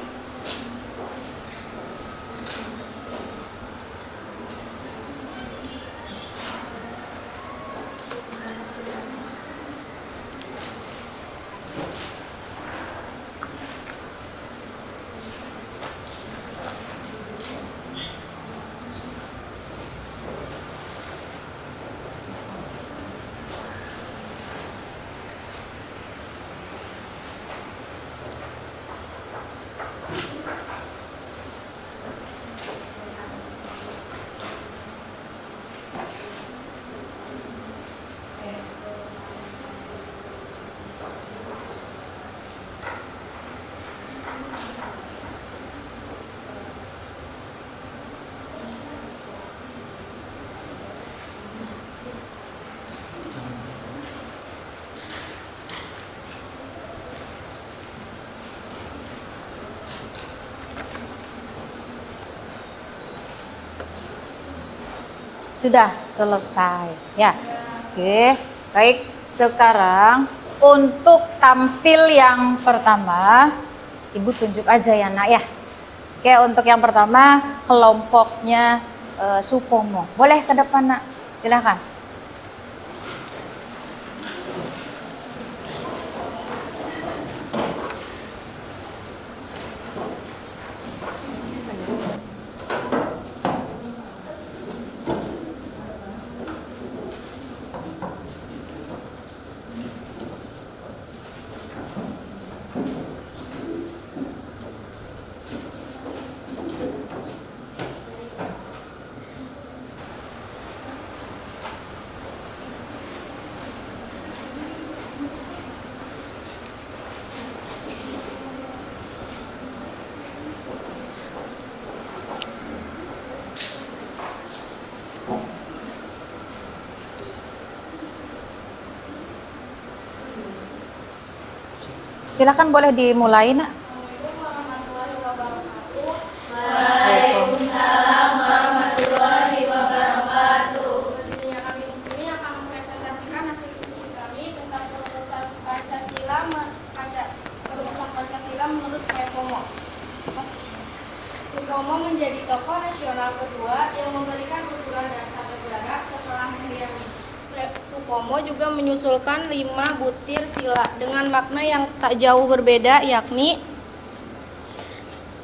Sudah selesai ya. Oke, baik. Sekarang untuk tampil yang pertama, Ibu tunjuk aja ya nak ya. Oke, untuk yang pertama kelompoknya Supomo. Boleh ke depan nak, silahkan. Silakan boleh dimulai nak. Assalamualaikum warahmatullahi wabarakatuh. Waalaikumsalam warahmatullahi wabarakatuh. Selanjutnya kami di sini akan mempresentasikan hasil diskusi kami tentang perubahan Pancasila menurut Supomo. Supomo menjadi tokoh nasional kedua yang memberikan usulan dasar negara setelah Muyami. Supomo juga menyusulkan 5 butir sila dengan makna yang tak jauh berbeda, yakni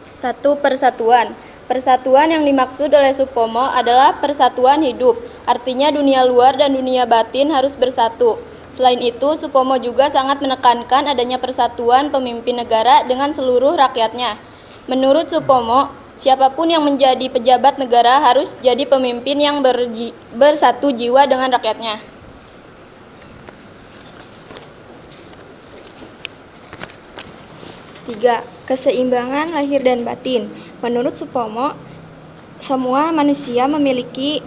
1. Persatuan. Persatuan yang dimaksud oleh Supomo adalah persatuan hidup, artinya dunia luar dan dunia batin harus bersatu. Selain itu, Supomo juga sangat menekankan adanya persatuan pemimpin negara dengan seluruh rakyatnya. Menurut Supomo, siapapun yang menjadi pejabat negara harus jadi pemimpin yang bersatu jiwa dengan rakyatnya. 3. Keseimbangan lahir dan batin. Menurut Supomo, semua manusia memiliki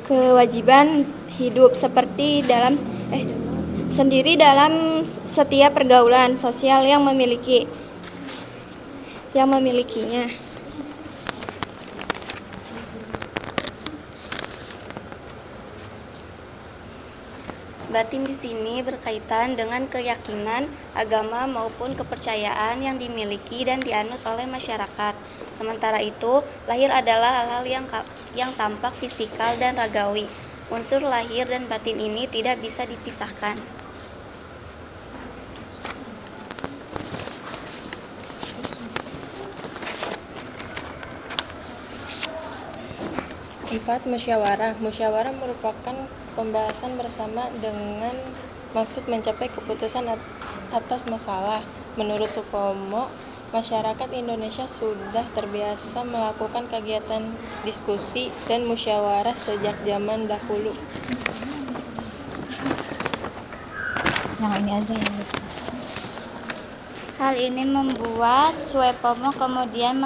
kewajiban hidup sendiri dalam setiap pergaulan sosial yang memilikinya. Batin di sini berkaitan dengan keyakinan, agama maupun kepercayaan yang dimiliki dan dianut oleh masyarakat. Sementara itu, lahir adalah hal-hal yang tampak fisikal dan ragawi. Unsur lahir dan batin ini tidak bisa dipisahkan. 4. Musyawarah. Musyawarah merupakan pembahasan bersama dengan maksud mencapai keputusan atas masalah. Menurut Supomo, masyarakat Indonesia sudah terbiasa melakukan kegiatan diskusi dan musyawarah sejak zaman dahulu. Yang ini aja yang ini. Hal ini membuat Supomo kemudian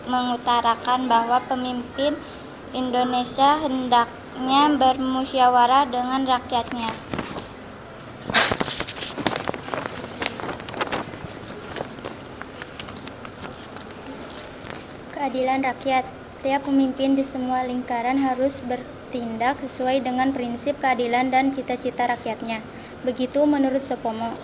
mengutarakan bahwa pemimpin Indonesia hendaknya bermusyawarah dengan rakyatnya. Keadilan rakyat. Setiap pemimpin di semua lingkaran harus bertindak sesuai dengan prinsip keadilan dan cita-cita rakyatnya. Begitu menurut Supomo.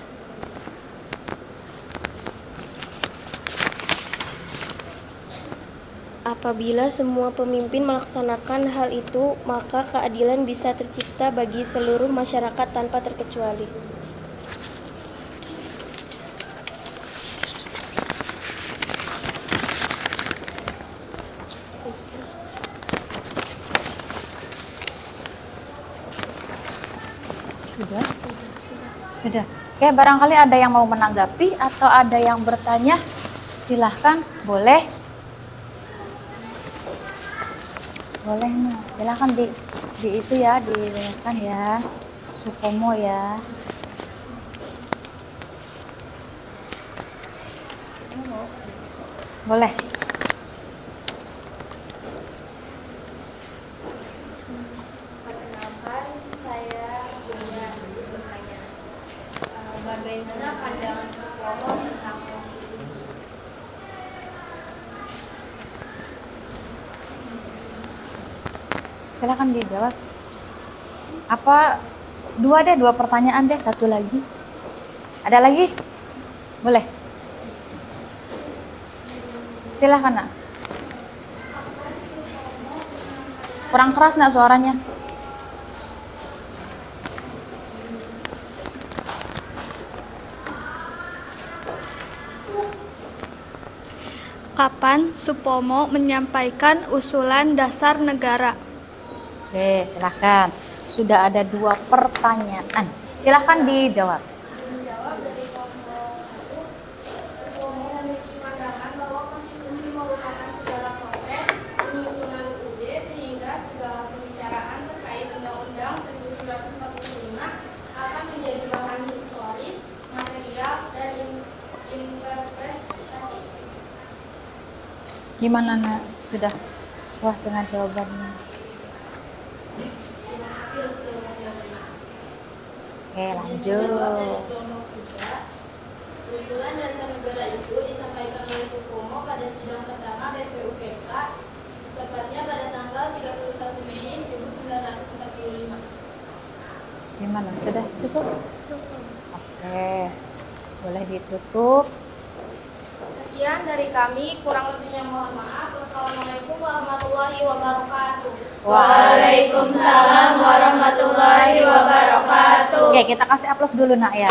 Apabila semua pemimpin melaksanakan hal itu, maka keadilan bisa tercipta bagi seluruh masyarakat tanpa terkecuali. Sudah. Oke, barangkali ada yang mau menanggapi atau ada yang bertanya, silahkan, boleh. Boleh, nah, silahkan di itu ya, didengarkan ya, Supomo ya. Boleh. Perkenalkan, saya punya pertanyaan. Bagaimana pandangan Supomo tentang konstitusi? Silahkan dijawab. Apa dua pertanyaan deh, satu lagi. Ada lagi? Boleh. Silahkan, Nak. Kurang keras, Nak, suaranya. Kapan Supomo menyampaikan usulan dasar negara? Oke, silahkan. Sudah ada 2 pertanyaan. Silahkan dijawab. Gimana, Nak? Sudah puas dengan jawabannya? Oke, lanjut. Usulan dasar negara itu disampaikan oleh Supomo pada sidang pertama BPUPK, tepatnya pada tanggal 31 Mei 1945. Gimana? Sudah cukup? Oke, boleh ditutup. Sekian dari kami, kurang lebihnya mohon maaf. Wassalamualaikum warahmatullahi wabarakatuh. Waalaikumsalam warahmatullahi wabarakatuh. Oke, kita kasih aplaus dulu, Nak, ya.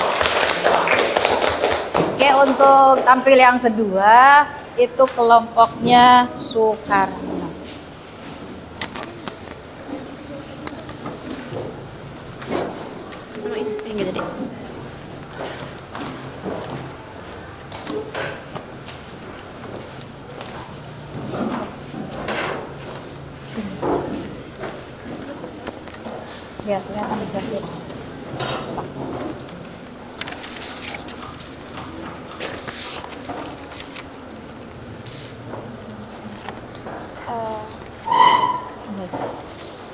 Oke, untuk tampil yang kedua itu kelompoknya Soekarno. Sama ini, gitu deh. Ya, kelihatan grafiknya.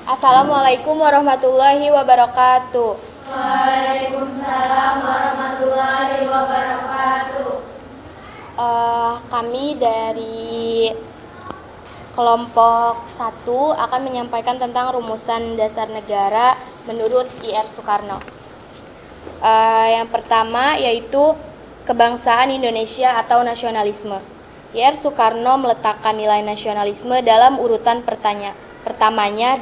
Assalamualaikum warahmatullahi wabarakatuh. Waalaikumsalam warahmatullahi wabarakatuh. Kami dari kelompok 1 akan menyampaikan tentang rumusan dasar negara menurut I.R. Soekarno. Yang pertama yaitu kebangsaan Indonesia atau nasionalisme. I.R. Soekarno meletakkan nilai nasionalisme dalam urutan pertamanya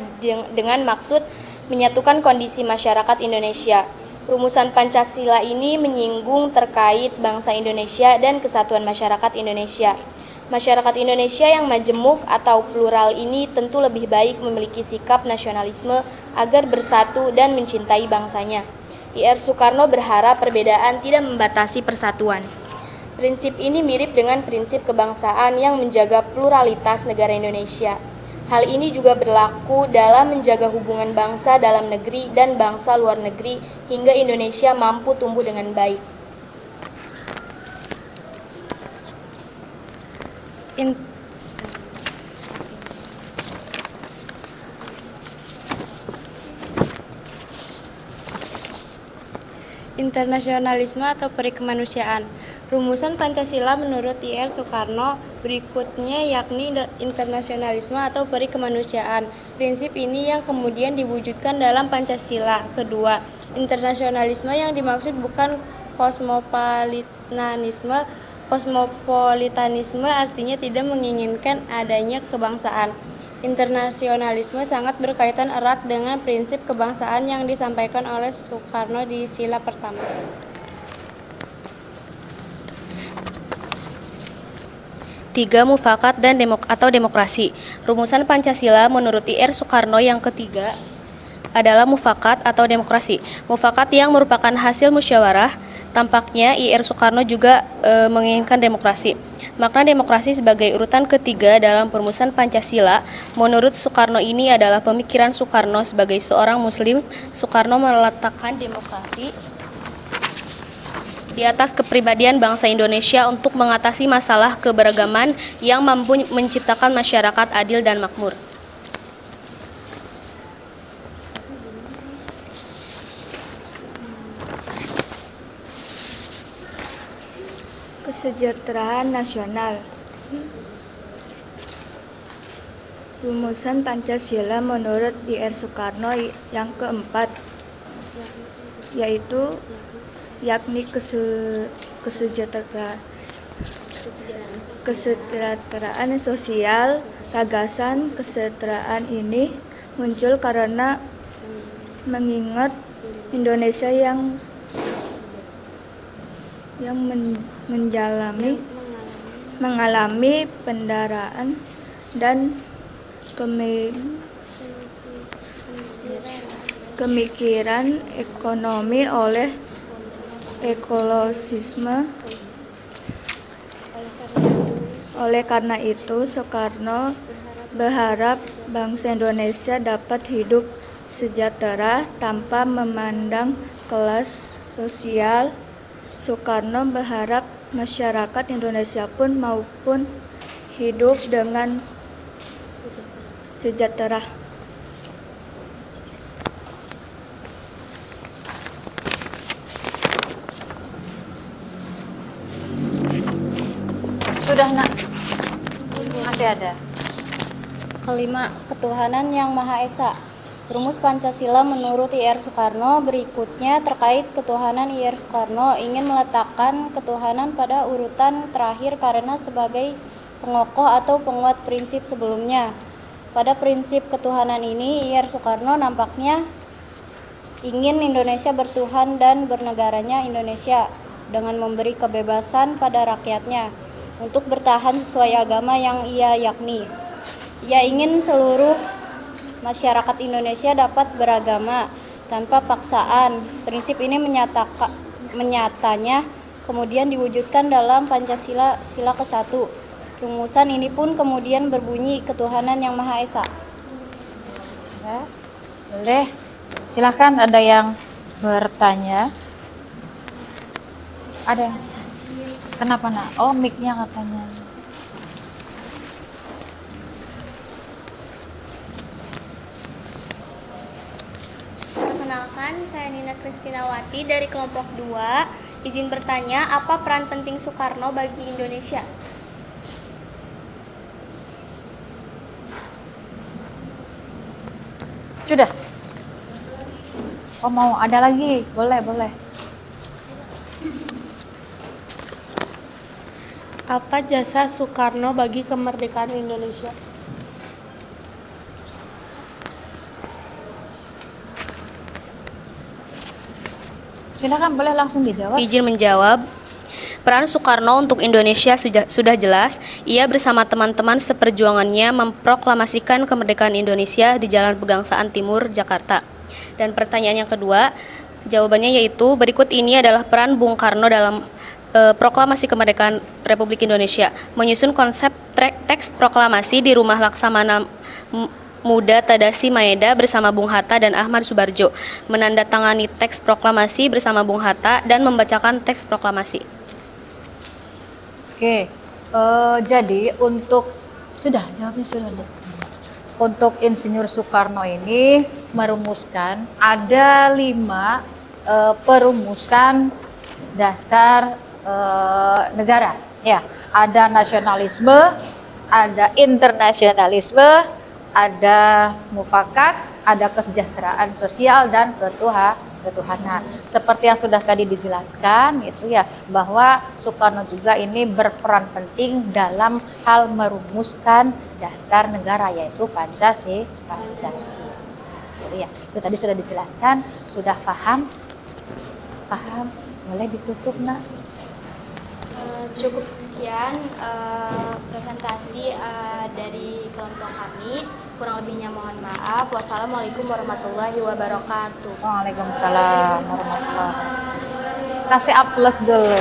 dengan maksud menyatukan kondisi masyarakat Indonesia. Rumusan Pancasila ini menyinggung terkait bangsa Indonesia dan kesatuan masyarakat Indonesia. Masyarakat Indonesia yang majemuk atau plural ini tentu lebih baik memiliki sikap nasionalisme agar bersatu dan mencintai bangsanya. Ir Soekarno berharap perbedaan tidak membatasi persatuan. Prinsip ini mirip dengan prinsip kebangsaan yang menjaga pluralitas negara Indonesia. Hal ini juga berlaku dalam menjaga hubungan bangsa dalam negeri dan bangsa luar negeri hingga Indonesia mampu tumbuh dengan baik. Internasionalisme atau peri kemanusiaan. Rumusan Pancasila menurut Ir Soekarno berikutnya yakni internasionalisme atau peri kemanusiaan. Prinsip ini yang kemudian diwujudkan dalam Pancasila. Kedua, internasionalisme yang dimaksud bukan kosmopolitanisme. Kosmopolitanisme artinya tidak menginginkan adanya kebangsaan. Internasionalisme sangat berkaitan erat dengan prinsip kebangsaan yang disampaikan oleh Soekarno di sila pertama. Tiga, mufakat dan demokrasi. Rumusan Pancasila menurut Ir Soekarno yang ketiga adalah mufakat atau demokrasi. Mufakat yang merupakan hasil musyawarah. Tampaknya Ir Soekarno juga menginginkan demokrasi. Makna demokrasi sebagai urutan ketiga dalam perumusan Pancasila, menurut Soekarno ini adalah pemikiran Soekarno sebagai seorang Muslim. Soekarno meletakkan demokrasi di atas kepribadian bangsa Indonesia untuk mengatasi masalah keberagaman yang mampu menciptakan masyarakat adil dan makmur. Kesejahteraan nasional. Rumusan Pancasila menurut Ir Soekarno yang keempat yaitu yakni kesejahteraan sosial. Gagasan kesejahteraan ini muncul karena mengingat Indonesia yang mengalami pendarahan dan pemikiran ekonomi oleh ekologisme. Oleh karena itu, Soekarno berharap bangsa Indonesia dapat hidup sejahtera tanpa memandang kelas sosial. Soekarno berharap masyarakat Indonesia pun maupun hidup dengan sejahtera. Sudah, Nak? Masih ada. Kelima, ketuhanan yang Maha Esa. Rumus Pancasila menurut Ir Soekarno berikutnya terkait ketuhanan. Ir Soekarno ingin meletakkan ketuhanan pada urutan terakhir karena sebagai pengokoh atau penguat prinsip sebelumnya. Pada prinsip ketuhanan ini, Ir Soekarno nampaknya ingin Indonesia bertuhan dan bernegaranya Indonesia dengan memberi kebebasan pada rakyatnya untuk bertahan sesuai agama yang ia yakni. Ia ingin seluruh masyarakat Indonesia dapat beragama tanpa paksaan. Prinsip ini menyatanya kemudian diwujudkan dalam Pancasila sila ke-1. Rumusan ini pun kemudian berbunyi ketuhanan yang Maha Esa. Ya, boleh. Silakan, ada yang bertanya. Ada yang? Kenapa, Nak? Oh, mic-nya katanya. Perkenalkan, saya Nina Kristinawati dari kelompok 2. Izin bertanya, apa peran penting Soekarno bagi Indonesia? Sudah? Oh, mau ada lagi? Boleh, boleh. Apa jasa Soekarno bagi kemerdekaan Indonesia? Silakan, boleh langsung dijawab. Izin menjawab. Peran Soekarno untuk Indonesia sudah jelas. Ia bersama teman-teman seperjuangannya memproklamasikan kemerdekaan Indonesia di Jalan Pegangsaan Timur, Jakarta. Dan pertanyaan yang kedua, jawabannya yaitu berikut ini adalah peran Bung Karno dalam proklamasi kemerdekaan Republik Indonesia. Menyusun konsep teks proklamasi di Rumah Laksamana Muda Tadasi Maeda bersama Bung Hatta dan Ahmad Subarjo. Menandatangani teks proklamasi bersama Bung Hatta dan membacakan teks proklamasi. Oke, jadi untuk jawabnya sudah deh. Untuk Insinyur Soekarno ini merumuskan ada 5 perumusan dasar negara. Ya, ada nasionalisme, ada internasionalisme, ada mufakat, ada kesejahteraan sosial dan ketuhanan. Seperti yang sudah tadi dijelaskan itu ya, bahwa Soekarno juga ini berperan penting dalam hal merumuskan dasar negara, yaitu Pancasila. Jadi ya, itu tadi sudah dijelaskan, sudah paham? Paham? Boleh ditutup, Nak. Cukup sekian presentasi dari kelompok kami. Kurang lebihnya mohon maaf. Wassalamualaikum warahmatullahi wabarakatuh. Waalaikumsalam warahmatullahi wabarakatuh. Kasih A+ dulu.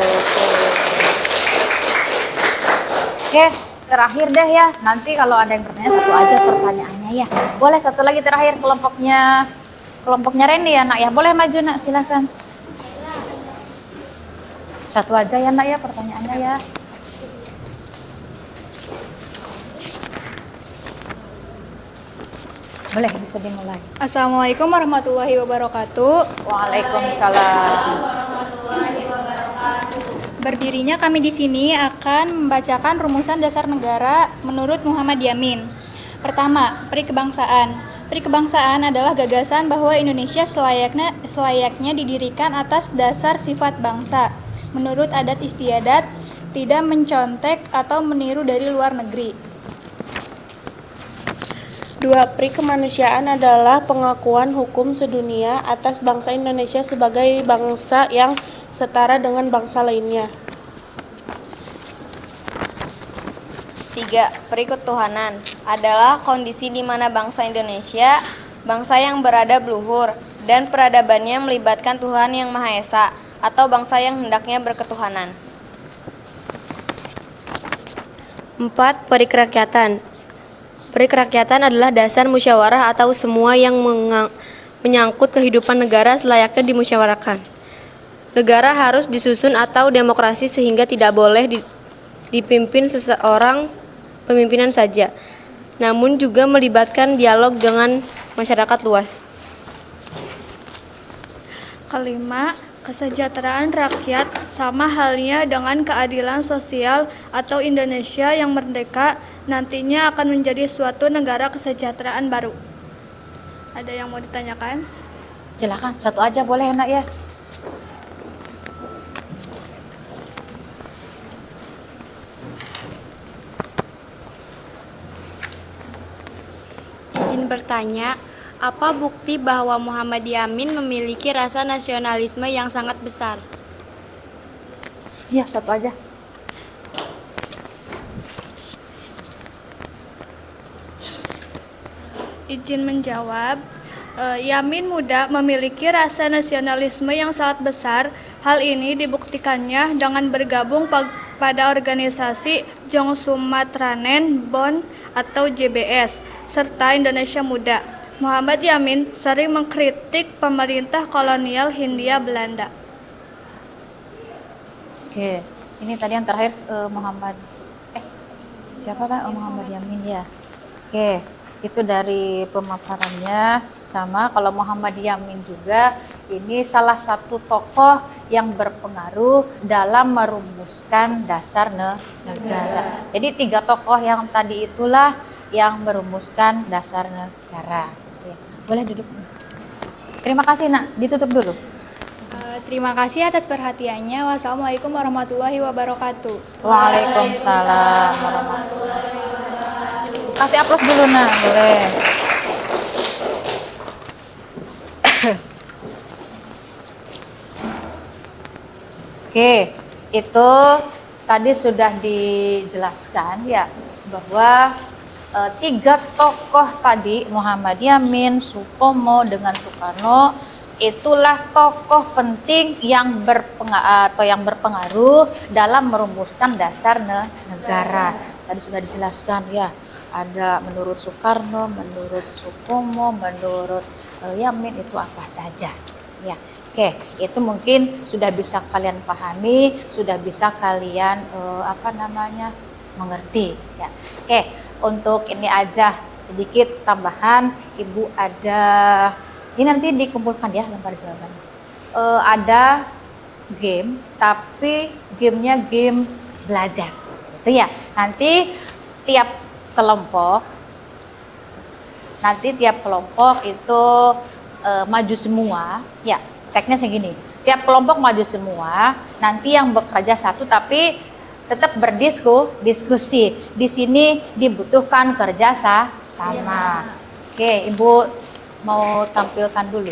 Oke, terakhir deh ya. Nanti kalau ada yang bertanya satu aja pertanyaannya ya. Boleh satu lagi terakhir kelompoknya Randy ya, Nak ya. Boleh maju, Nak, silakan. Satu aja ya, Nak ya, pertanyaannya ya. Boleh, bisa dimulai. Assalamualaikum warahmatullahi wabarakatuh. Waalaikumsalam. Berdirinya kami di sini akan membacakan rumusan dasar negara menurut Muhammad Yamin. Pertama, perikebangsaan. Perikebangsaan adalah gagasan bahwa Indonesia selayaknya didirikan atas dasar sifat bangsa. Menurut adat istiadat, tidak mencontek atau meniru dari luar negeri. 2. Perikemanusiaan adalah pengakuan hukum sedunia atas bangsa Indonesia sebagai bangsa yang setara dengan bangsa lainnya. 3. Periketuhanan adalah kondisi di mana bangsa Indonesia, bangsa yang beradab luhur, dan peradabannya melibatkan Tuhan Yang Maha Esa, atau bangsa yang hendaknya berketuhanan. 4. Perikerakyatan. Perikerakyatan adalah dasar musyawarah atau semua yang menyangkut kehidupan negara selayaknya dimusyawarahkan. Negara harus disusun atau demokrasi sehingga tidak boleh dipimpin seseorang pemimpinan saja, namun juga melibatkan dialog dengan masyarakat luas. 5. Kesejahteraan rakyat sama halnya dengan keadilan sosial atau Indonesia yang merdeka nantinya akan menjadi suatu negara kesejahteraan baru. Ada yang mau ditanyakan? Silakan, satu aja boleh, Nak ya. Izin bertanya, apa bukti bahwa Muhammad Yamin memiliki rasa nasionalisme yang sangat besar? Iya, satu aja. Izin menjawab, Yamin muda memiliki rasa nasionalisme yang sangat besar. Hal ini dibuktikannya dengan bergabung pada organisasi Jong Sumatranen Bond atau JBS, serta Indonesia Muda. Muhammad Yamin sering mengkritik pemerintah kolonial Hindia Belanda. Oke, ini tadi yang terakhir siapa kan? Muhammad Yamin ya. Oke, itu dari pemaparannya. Sama kalau Muhammad Yamin juga ini salah satu tokoh yang berpengaruh dalam merumuskan dasar negara. Jadi 3 tokoh yang tadi itulah yang merumuskan dasar negara. Oke, boleh duduk. Terima kasih, Nak. Ditutup dulu. Terima kasih atas perhatiannya. Wassalamualaikum warahmatullahi wabarakatuh. Waalaikumsalam warahmatullahi wabarakatuh. Kasih aplaus dulu, Nak. Boleh. Oke, itu tadi sudah dijelaskan ya bahwa 3 tokoh tadi, Muhammad Yamin, Supomo dengan Soekarno, itulah tokoh penting yang berpengaruh dalam merumuskan dasar negara. Tadi sudah dijelaskan ya, ada menurut Soekarno, menurut Supomo, menurut Yamin itu apa saja ya. Oke, itu mungkin sudah bisa kalian pahami, sudah bisa kalian mengerti ya. Oke, untuk ini aja sedikit tambahan, Ibu ada ini nanti dikumpulkan ya lembar jawabannya. Ada game, tapi gamenya game belajar, itu ya. Nanti tiap kelompok itu maju semua ya. Teknisnya segini, tiap kelompok maju semua, nanti yang bekerja satu tapi tetap berdiskusi. Di sini dibutuhkan kerja sama. Oke, Ibu mau tampilkan dulu.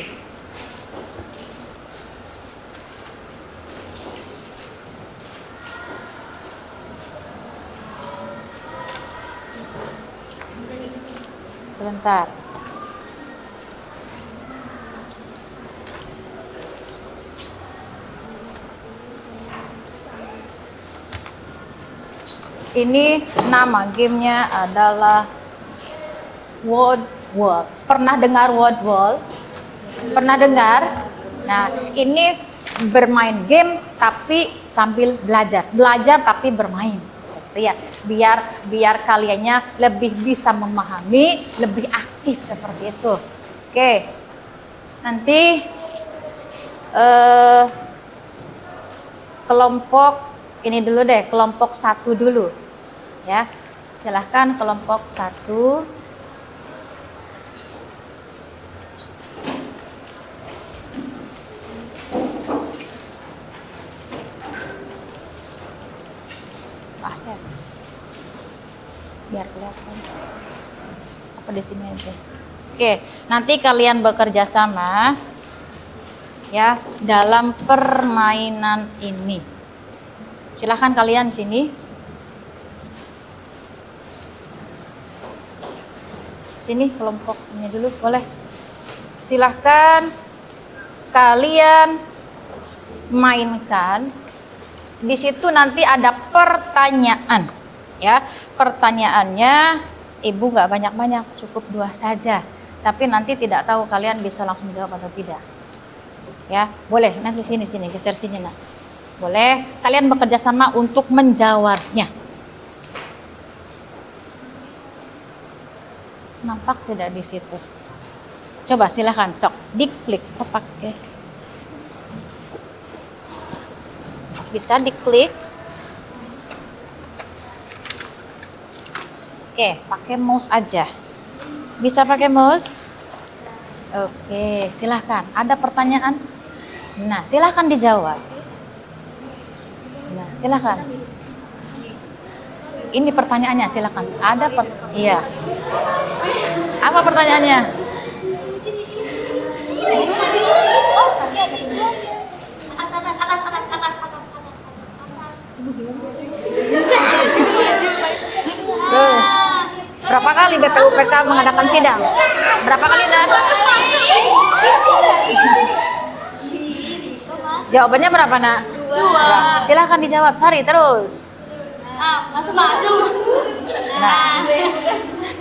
Sebentar. Ini nama gamenya adalah Word World. Pernah dengar Word World? Pernah dengar? Nah, ini bermain game tapi sambil belajar tapi bermain. Seperti ya, biar kaliannya lebih bisa memahami, lebih aktif seperti itu. Oke. Nanti kelompok ini dulu deh, kelompok 1 dulu. Ya. Silahkan kelompok 1. Biar kelihatan. Apa di sini aja. Oke, nanti kalian bekerja sama ya dalam permainan ini. Silahkan kalian di sini. Sini kelompok ini dulu boleh. Silahkan kalian mainkan. Di situ nanti ada pertanyaan. Ya, pertanyaannya Ibu nggak banyak-banyak, cukup 2 saja. Tapi nanti tidak tahu kalian bisa langsung jawab atau tidak. Ya, boleh. Nanti sini geser sini nah. Boleh. Kalian bekerja sama untuk menjawabnya. Nampak tidak di situ? Coba silahkan sok diklik. Pakai. Bisa diklik. Oke, pakai mouse aja. Bisa pakai mouse? Oke, silahkan. Ada pertanyaan? Nah, silahkan dijawab. Nah, silahkan. Ini pertanyaannya, silahkan. Iya. Apa pertanyaannya? Berapa kali BPUPK mengadakan sidang? Berapa kali dan? Jawabannya berapa nak? 2. Silahkan dijawab, Sari terus. Masuk. Nah.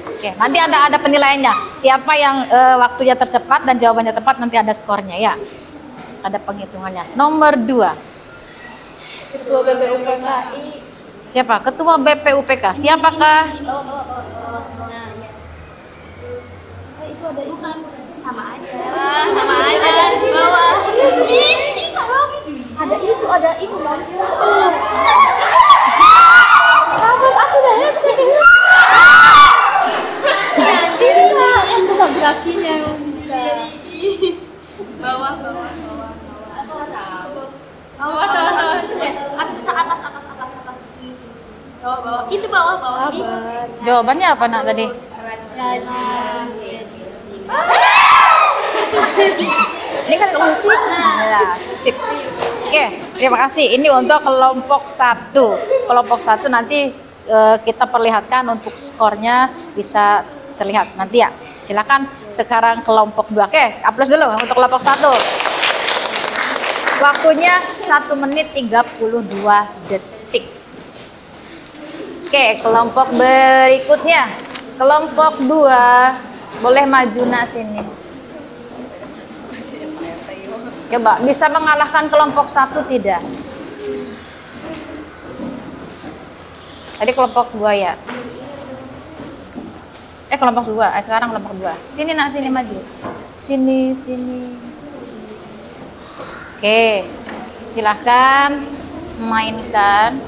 Oke, nanti ada penilaiannya. Siapa yang waktunya tercepat dan jawabannya tepat nanti ada skornya ya. Ada penghitungannya. Nomor 2. Ketua BPUPKI. Siapa? Ketua BPUPK. Siapakah? Itu ada bukan sama aja. Sama aja. Bawah. Ini sama. Ada itu monster. Rambut aku udah headset. Anjir lah. Sampai kakinya bisa. Bawah. Bawah. Itu bawah. Jawabannya apa nak tadi? Ini kan kursi. Ya, sip. Oke, terima kasih. Ini untuk kelompok 1. Kelompok 1 nanti kita perlihatkan untuk skornya bisa terlihat nanti ya. Silakan sekarang kelompok 2. Oke, aplaus dulu untuk kelompok 1. Waktunya 1 menit 32 detik. Oke, kelompok berikutnya. Kelompok 2 boleh maju nak sini. Coba bisa mengalahkan kelompok 1 tidak? Tadi kelompok 2 ya. Kelompok 2. Sekarang kelompok 2. Sini nak, sini maju. Sini. Oke. Silahkan mainkan.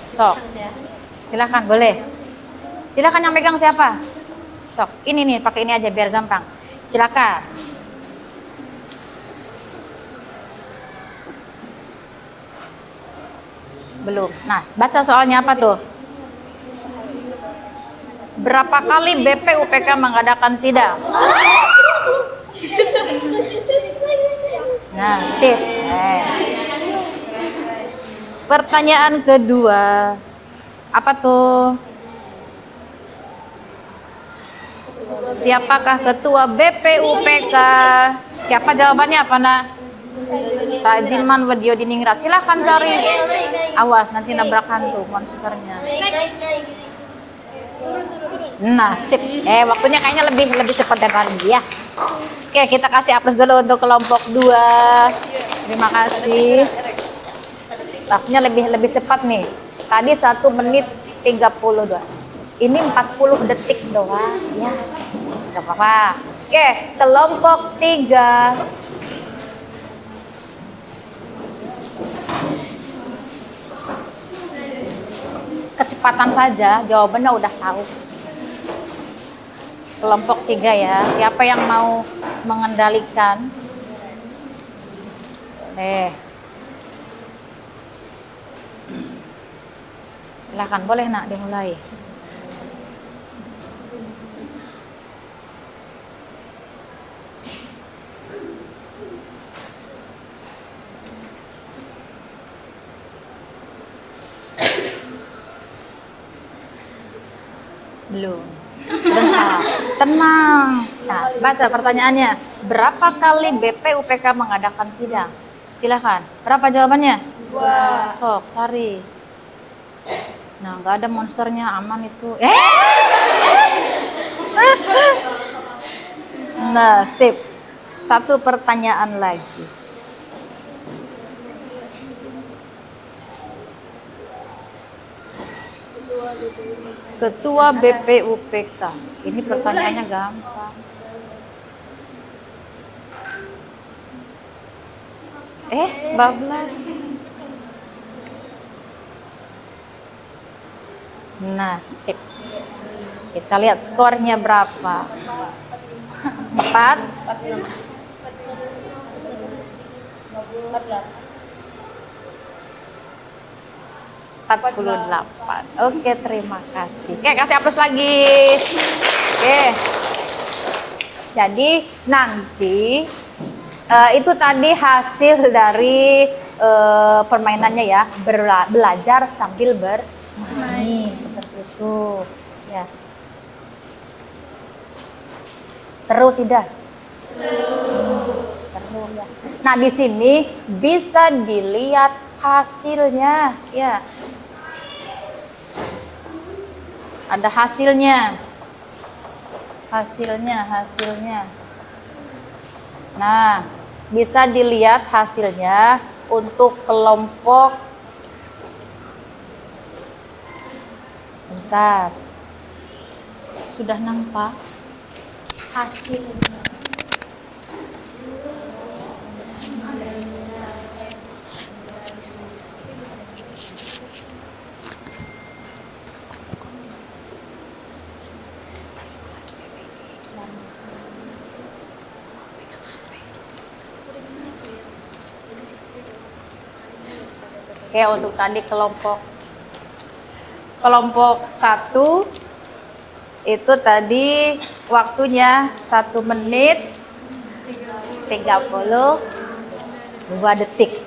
Sok. Silahkan, boleh. Silahkan yang megang siapa? Sok. Ini nih, pakai ini aja biar gampang. Silahkan. Belum. Nah, baca soalnya apa tuh? Berapa kali BPUPK mengadakan sidang? Nah, sip. Pertanyaan kedua. Apa tuh? Siapakah ketua BPUPK? Siapa jawabannya apa, Nak? Rajiman Widyodiningrat. Silahkan cari. Awas nanti nabrak hantu monsternya. Nah, sip. Waktunya kayaknya lebih cepat dari tadi ya. Oke, kita kasih aplaus dulu untuk kelompok 2. Terima kasih. Waktunya lebih cepat nih. Tadi 1 menit 32. Ini 40 detik doang ya. Gak apa-apa. Oke, kelompok 3. Kecepatan saja, jawabannya udah tahu. Kelompok 3 ya. Siapa yang mau mengendalikan? Silakan, boleh nak dimulai. Belum. Sebentar. Tenang. Nah, baca pertanyaannya. Berapa kali BPUPK mengadakan sidang? Silakan. Berapa jawabannya? 2. Sok, cari. Nah, nggak ada monsternya, aman itu. Nah, sip. 1 pertanyaan lagi. Ketua BPUPK. Ini pertanyaannya gampang. Bablas. Nah, sip. Kita lihat skornya berapa. 48. Oke, terima kasih. Oke, kasih aplaus lagi. Oke. Jadi nanti itu tadi hasil dari permainannya ya, belajar sambil bermain seperti itu. Ya. Seru tidak? Seru ya. Nah, di sini bisa dilihat hasilnya ya. Ada hasilnya. Nah, bisa dilihat hasilnya untuk kelompok. Bentar. Sudah nampak hasilnya. Oke, untuk tadi kelompok 1 itu tadi waktunya 1 menit 32 detik.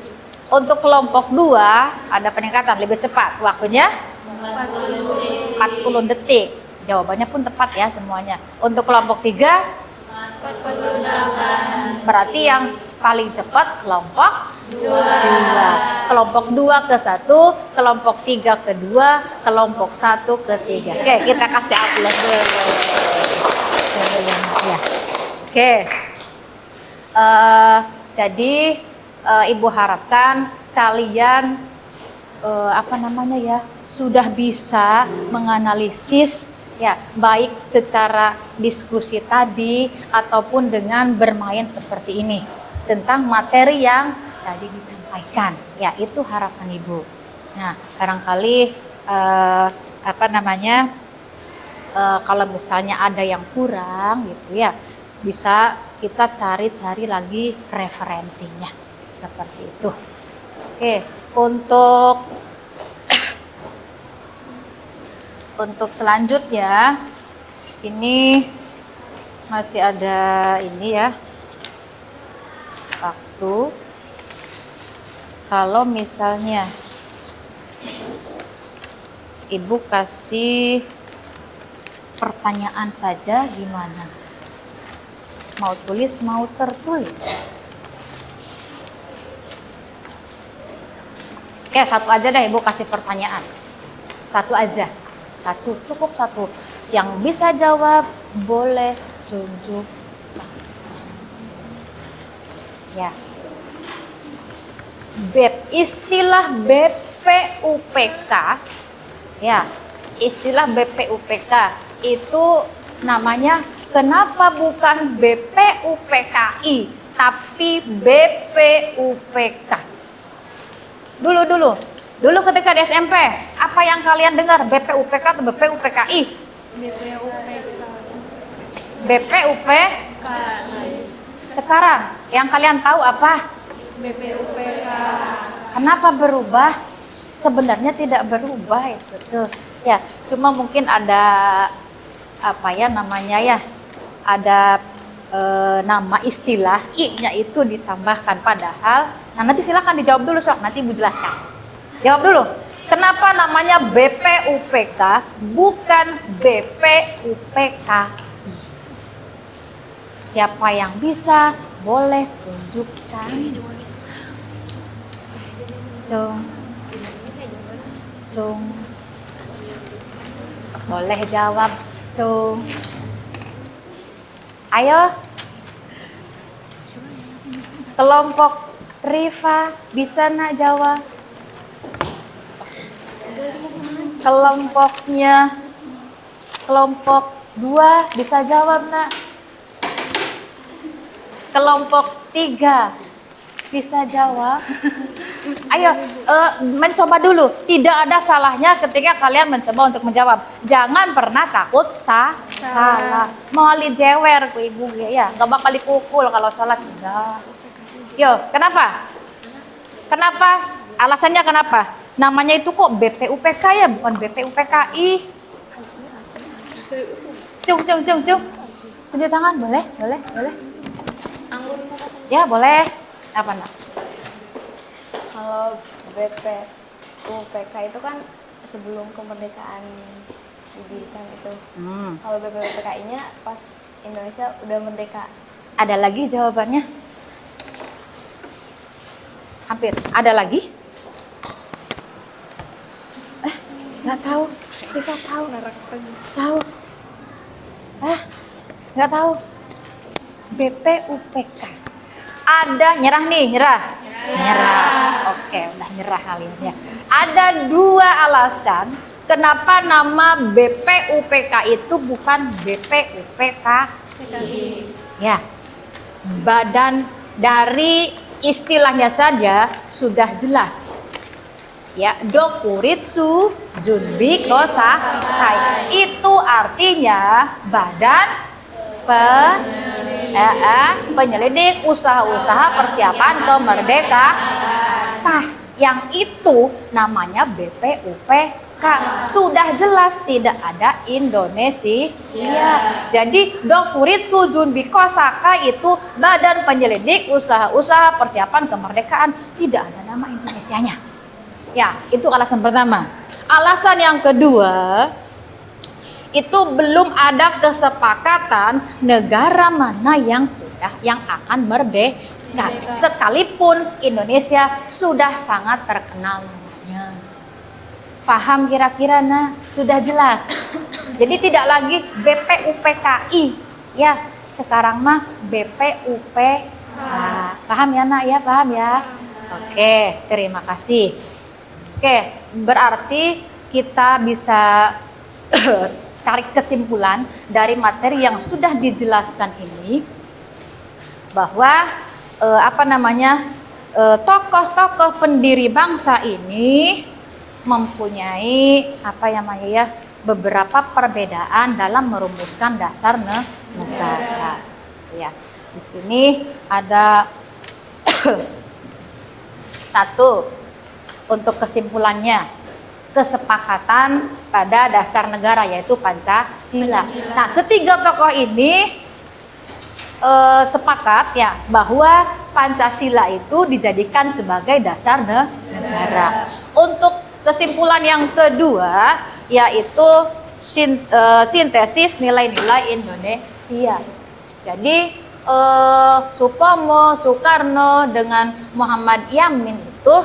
Untuk kelompok 2 ada peningkatan lebih cepat, waktunya 40 detik. Jawabannya pun tepat ya semuanya. Untuk kelompok 3 berarti yang paling cepat kelompok 2. Kelompok 2 ke 1, kelompok 3 ke 2, kelompok 1 ke 3. Oke, kita kasih aplaus dulu. Ya. Oke. Jadi Ibu harapkan kalian sudah bisa menganalisis ya, baik secara diskusi tadi ataupun dengan bermain seperti ini tentang materi yang tadi disampaikan. Ya, itu harapan Ibu. Nah, barangkali kalau misalnya ada yang kurang gitu ya, bisa kita cari-cari lagi referensinya seperti itu. Oke, untuk selanjutnya ini masih ada ini ya, waktu. Kalau misalnya Ibu kasih pertanyaan saja gimana? Mau tulis, mau tertulis? Oke, satu aja deh Ibu kasih pertanyaan. Satu aja. Satu, cukup satu. Yang bisa jawab boleh tunjuk. Ya. Istilah BPUPK, ya, istilah BPUPK itu namanya kenapa bukan BPUPKI tapi BPUPK? Dulu ketika di SMP, apa yang kalian dengar? BPUPK atau BPUPKI? BPUPK. Sekarang yang kalian tahu apa? BPUPK. Kenapa berubah? Sebenarnya tidak berubah itu tuh. Ya, cuma mungkin ada ada nama istilah I-nya itu ditambahkan, padahal nanti silahkan dijawab dulu sok, nanti Ibu jelaskan. Jawab dulu. Kenapa namanya BPUPK bukan BPUPKI? Siapa yang bisa boleh tunjukkan. Cung. Boleh jawab, Cung. Ayo. Kelompok Rifa bisa nak jawab? Kelompoknya kelompok 2 bisa jawab nak? Kelompok 3 bisa jawab? Ayo, mencoba dulu. Tidak ada salahnya ketika kalian mencoba untuk menjawab. Jangan pernah takut salah. Mau jewer ku Ibu ya, nggak bakal dipukul kalau salah, tidak. Yo, kenapa? Kenapa? Alasannya kenapa? Namanya itu kok BPUPK ya, bukan BPUPKI. Cung. Tunjuk tangan, boleh? Ya, boleh. Apa nak? Kalau BPUPK itu kan sebelum kemerdekaan didirikan itu. Kalau BPUPKI-nya pas Indonesia udah merdeka. Ada lagi jawabannya? Hampir. Ada lagi? Nggak tahu. Bisa tahu. Tahu. Nggak tahu. BPUPK. Ada nyerah. Oke, udah nyerah kalian ya. Ada 2 alasan kenapa nama BPUPK itu bukan BPUPKI. Ya. Badan dari istilahnya saja sudah jelas. Ya, Dokuritsu Junbi Kosai. Itu artinya badan penyelidik usaha-usaha persiapan kemerdekaan. Nah, yang itu namanya BPUPK. Kak, sudah jelas tidak ada Indonesia. Jadi Dokurit Sujun Bikosaka itu badan penyelidik usaha-usaha persiapan kemerdekaan, tidak ada nama Indonesianya. Ya, itu alasan pertama. Alasan yang kedua, itu belum ada kesepakatan negara mana yang akan merdeka. Sekalipun Indonesia sudah sangat terkenal namanya. Paham kira-kira? Nah, sudah jelas. Jadi tidak lagi BPUPKI, ya. Sekarang mah BPUPK. Paham ya, Nak? Ya, paham ya. Oke, terima kasih. Oke, berarti kita bisa tarik kesimpulan dari materi yang sudah dijelaskan ini bahwa tokoh-tokoh pendiri bangsa ini mempunyai beberapa perbedaan dalam merumuskan dasar negara. Ya, di sini ada satu untuk kesimpulannya, kesepakatan pada dasar negara yaitu Pancasila. Nah, ketiga tokoh ini sepakat ya bahwa Pancasila itu dijadikan sebagai dasar negara. Untuk kesimpulan yang kedua yaitu sintesis nilai-nilai Indonesia. Jadi Supomo, Soekarno dengan Muhammad Yamin itu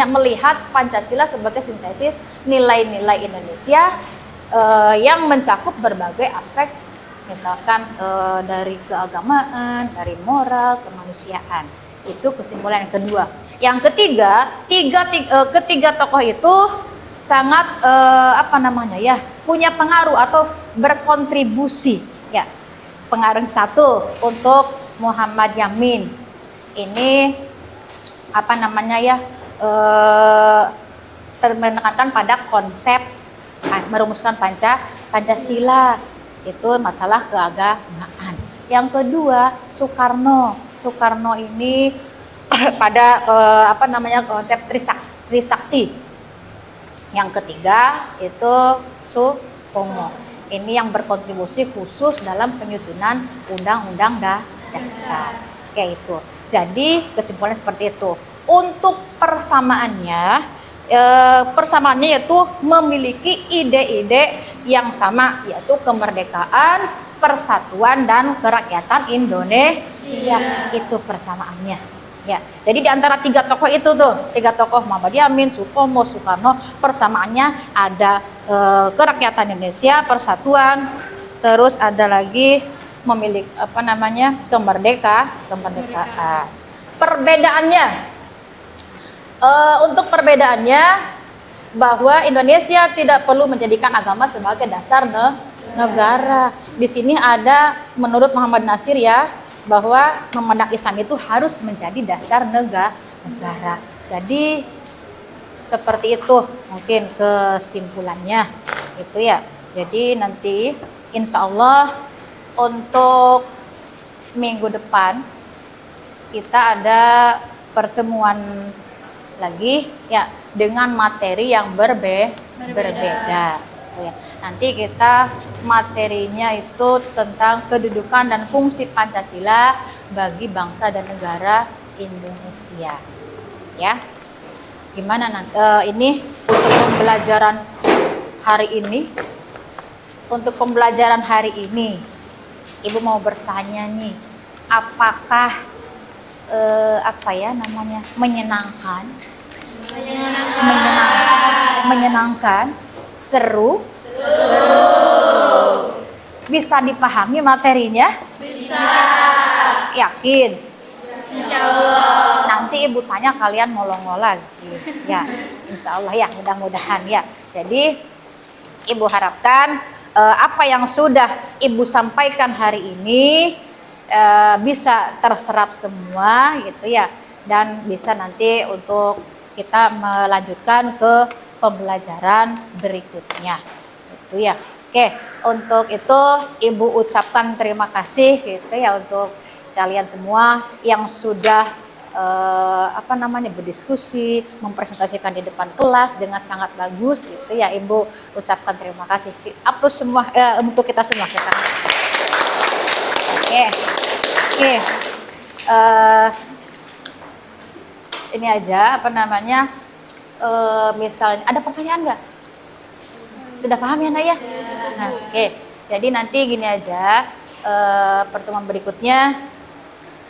melihat Pancasila sebagai sintesis nilai-nilai Indonesia yang mencakup berbagai aspek, misalkan dari keagamaan, dari moral, kemanusiaan. Itu kesimpulan yang kedua. Yang ketiga, ketiga tokoh itu sangat punya pengaruh atau berkontribusi. Ya, pengaruh satu untuk Muhammad Yamin. Ini menekankan pada konsep merumuskan Pancasila, itu masalah keagamaan. Yang kedua, Soekarno ini pada konsep Trisakti. Yang ketiga itu Supomo. Ini yang berkontribusi khusus dalam penyusunan undang-undang dasar. Kayak itu. Jadi kesimpulannya seperti itu. Untuk persamaannya yaitu memiliki ide-ide yang sama, yaitu kemerdekaan, persatuan, dan kerakyatan Indonesia. Itu persamaannya. Ya, jadi di antara tiga tokoh itu tiga tokoh Muhammad Yamin, Supomo, Soekarno, persamaannya ada kerakyatan Indonesia, persatuan, terus ada lagi memiliki kemerdekaan. Perbedaannya, untuk perbedaannya bahwa Indonesia tidak perlu menjadikan agama sebagai dasar negara. Di sini ada menurut Muhammad Nasir ya, bahwa memandang Islam itu harus menjadi dasar negara. Jadi seperti itu mungkin kesimpulannya itu ya. Jadi nanti insya Allah untuk minggu depan kita ada pertemuan lagi ya dengan materi yang berbeda. Ya. Nanti kita materinya itu tentang kedudukan dan fungsi Pancasila bagi bangsa dan negara Indonesia. Ya, gimana nanti ini untuk pembelajaran hari ini? Untuk pembelajaran hari ini, Ibu mau bertanya nih, apakah menyenangkan? Seru? Bisa dipahami materinya? Bisa. Yakin? Insya Allah. Nanti Ibu tanya kalian ngolong-ngolong lagi. Ya, insya Allah ya, mudah-mudahan ya. Jadi Ibu harapkan apa yang sudah Ibu sampaikan hari ini bisa terserap semua gitu ya, dan bisa nanti untuk kita melanjutkan ke pembelajaran berikutnya itu ya. Oke, untuk itu Ibu ucapkan terima kasih gitu ya untuk kalian semua yang sudah berdiskusi, mempresentasikan di depan kelas dengan sangat bagus gitu ya. Ibu ucapkan terima kasih. Aplaus semua untuk kita semua kita. Oke. Ini aja misalnya ada pertanyaan nggak? Sudah paham ya, Nak ya? Nah, oke. Jadi nanti gini aja, pertemuan berikutnya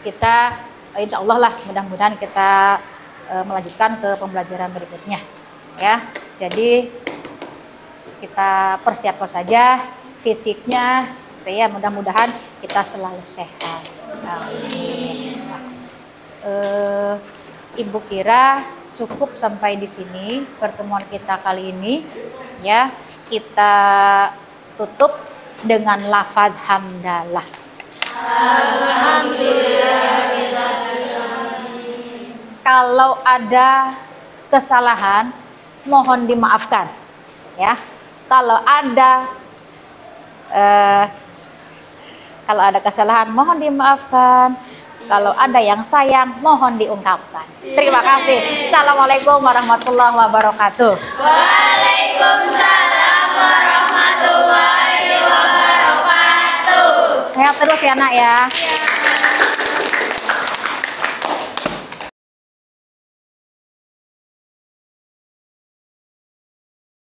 kita insya Allah lah, mudah-mudahan kita melanjutkan ke pembelajaran berikutnya ya. Jadi kita persiapkan saja fisiknya ya, mudah-mudahan kita selalu sehat. Amin. Ibu kira cukup sampai di sini pertemuan kita kali ini ya. Kita tutup dengan lafaz hamdalah. Kalau ada kesalahan mohon dimaafkan ya. Kalau ada kesalahan mohon dimaafkan. Kalau ada yang sayang mohon diungkapkan. Terima kasih. Assalamualaikum warahmatullahi wabarakatuh. Waalaikumsalam warahmatullahi wabarakatuh. Sehat terus ya, Nak ya.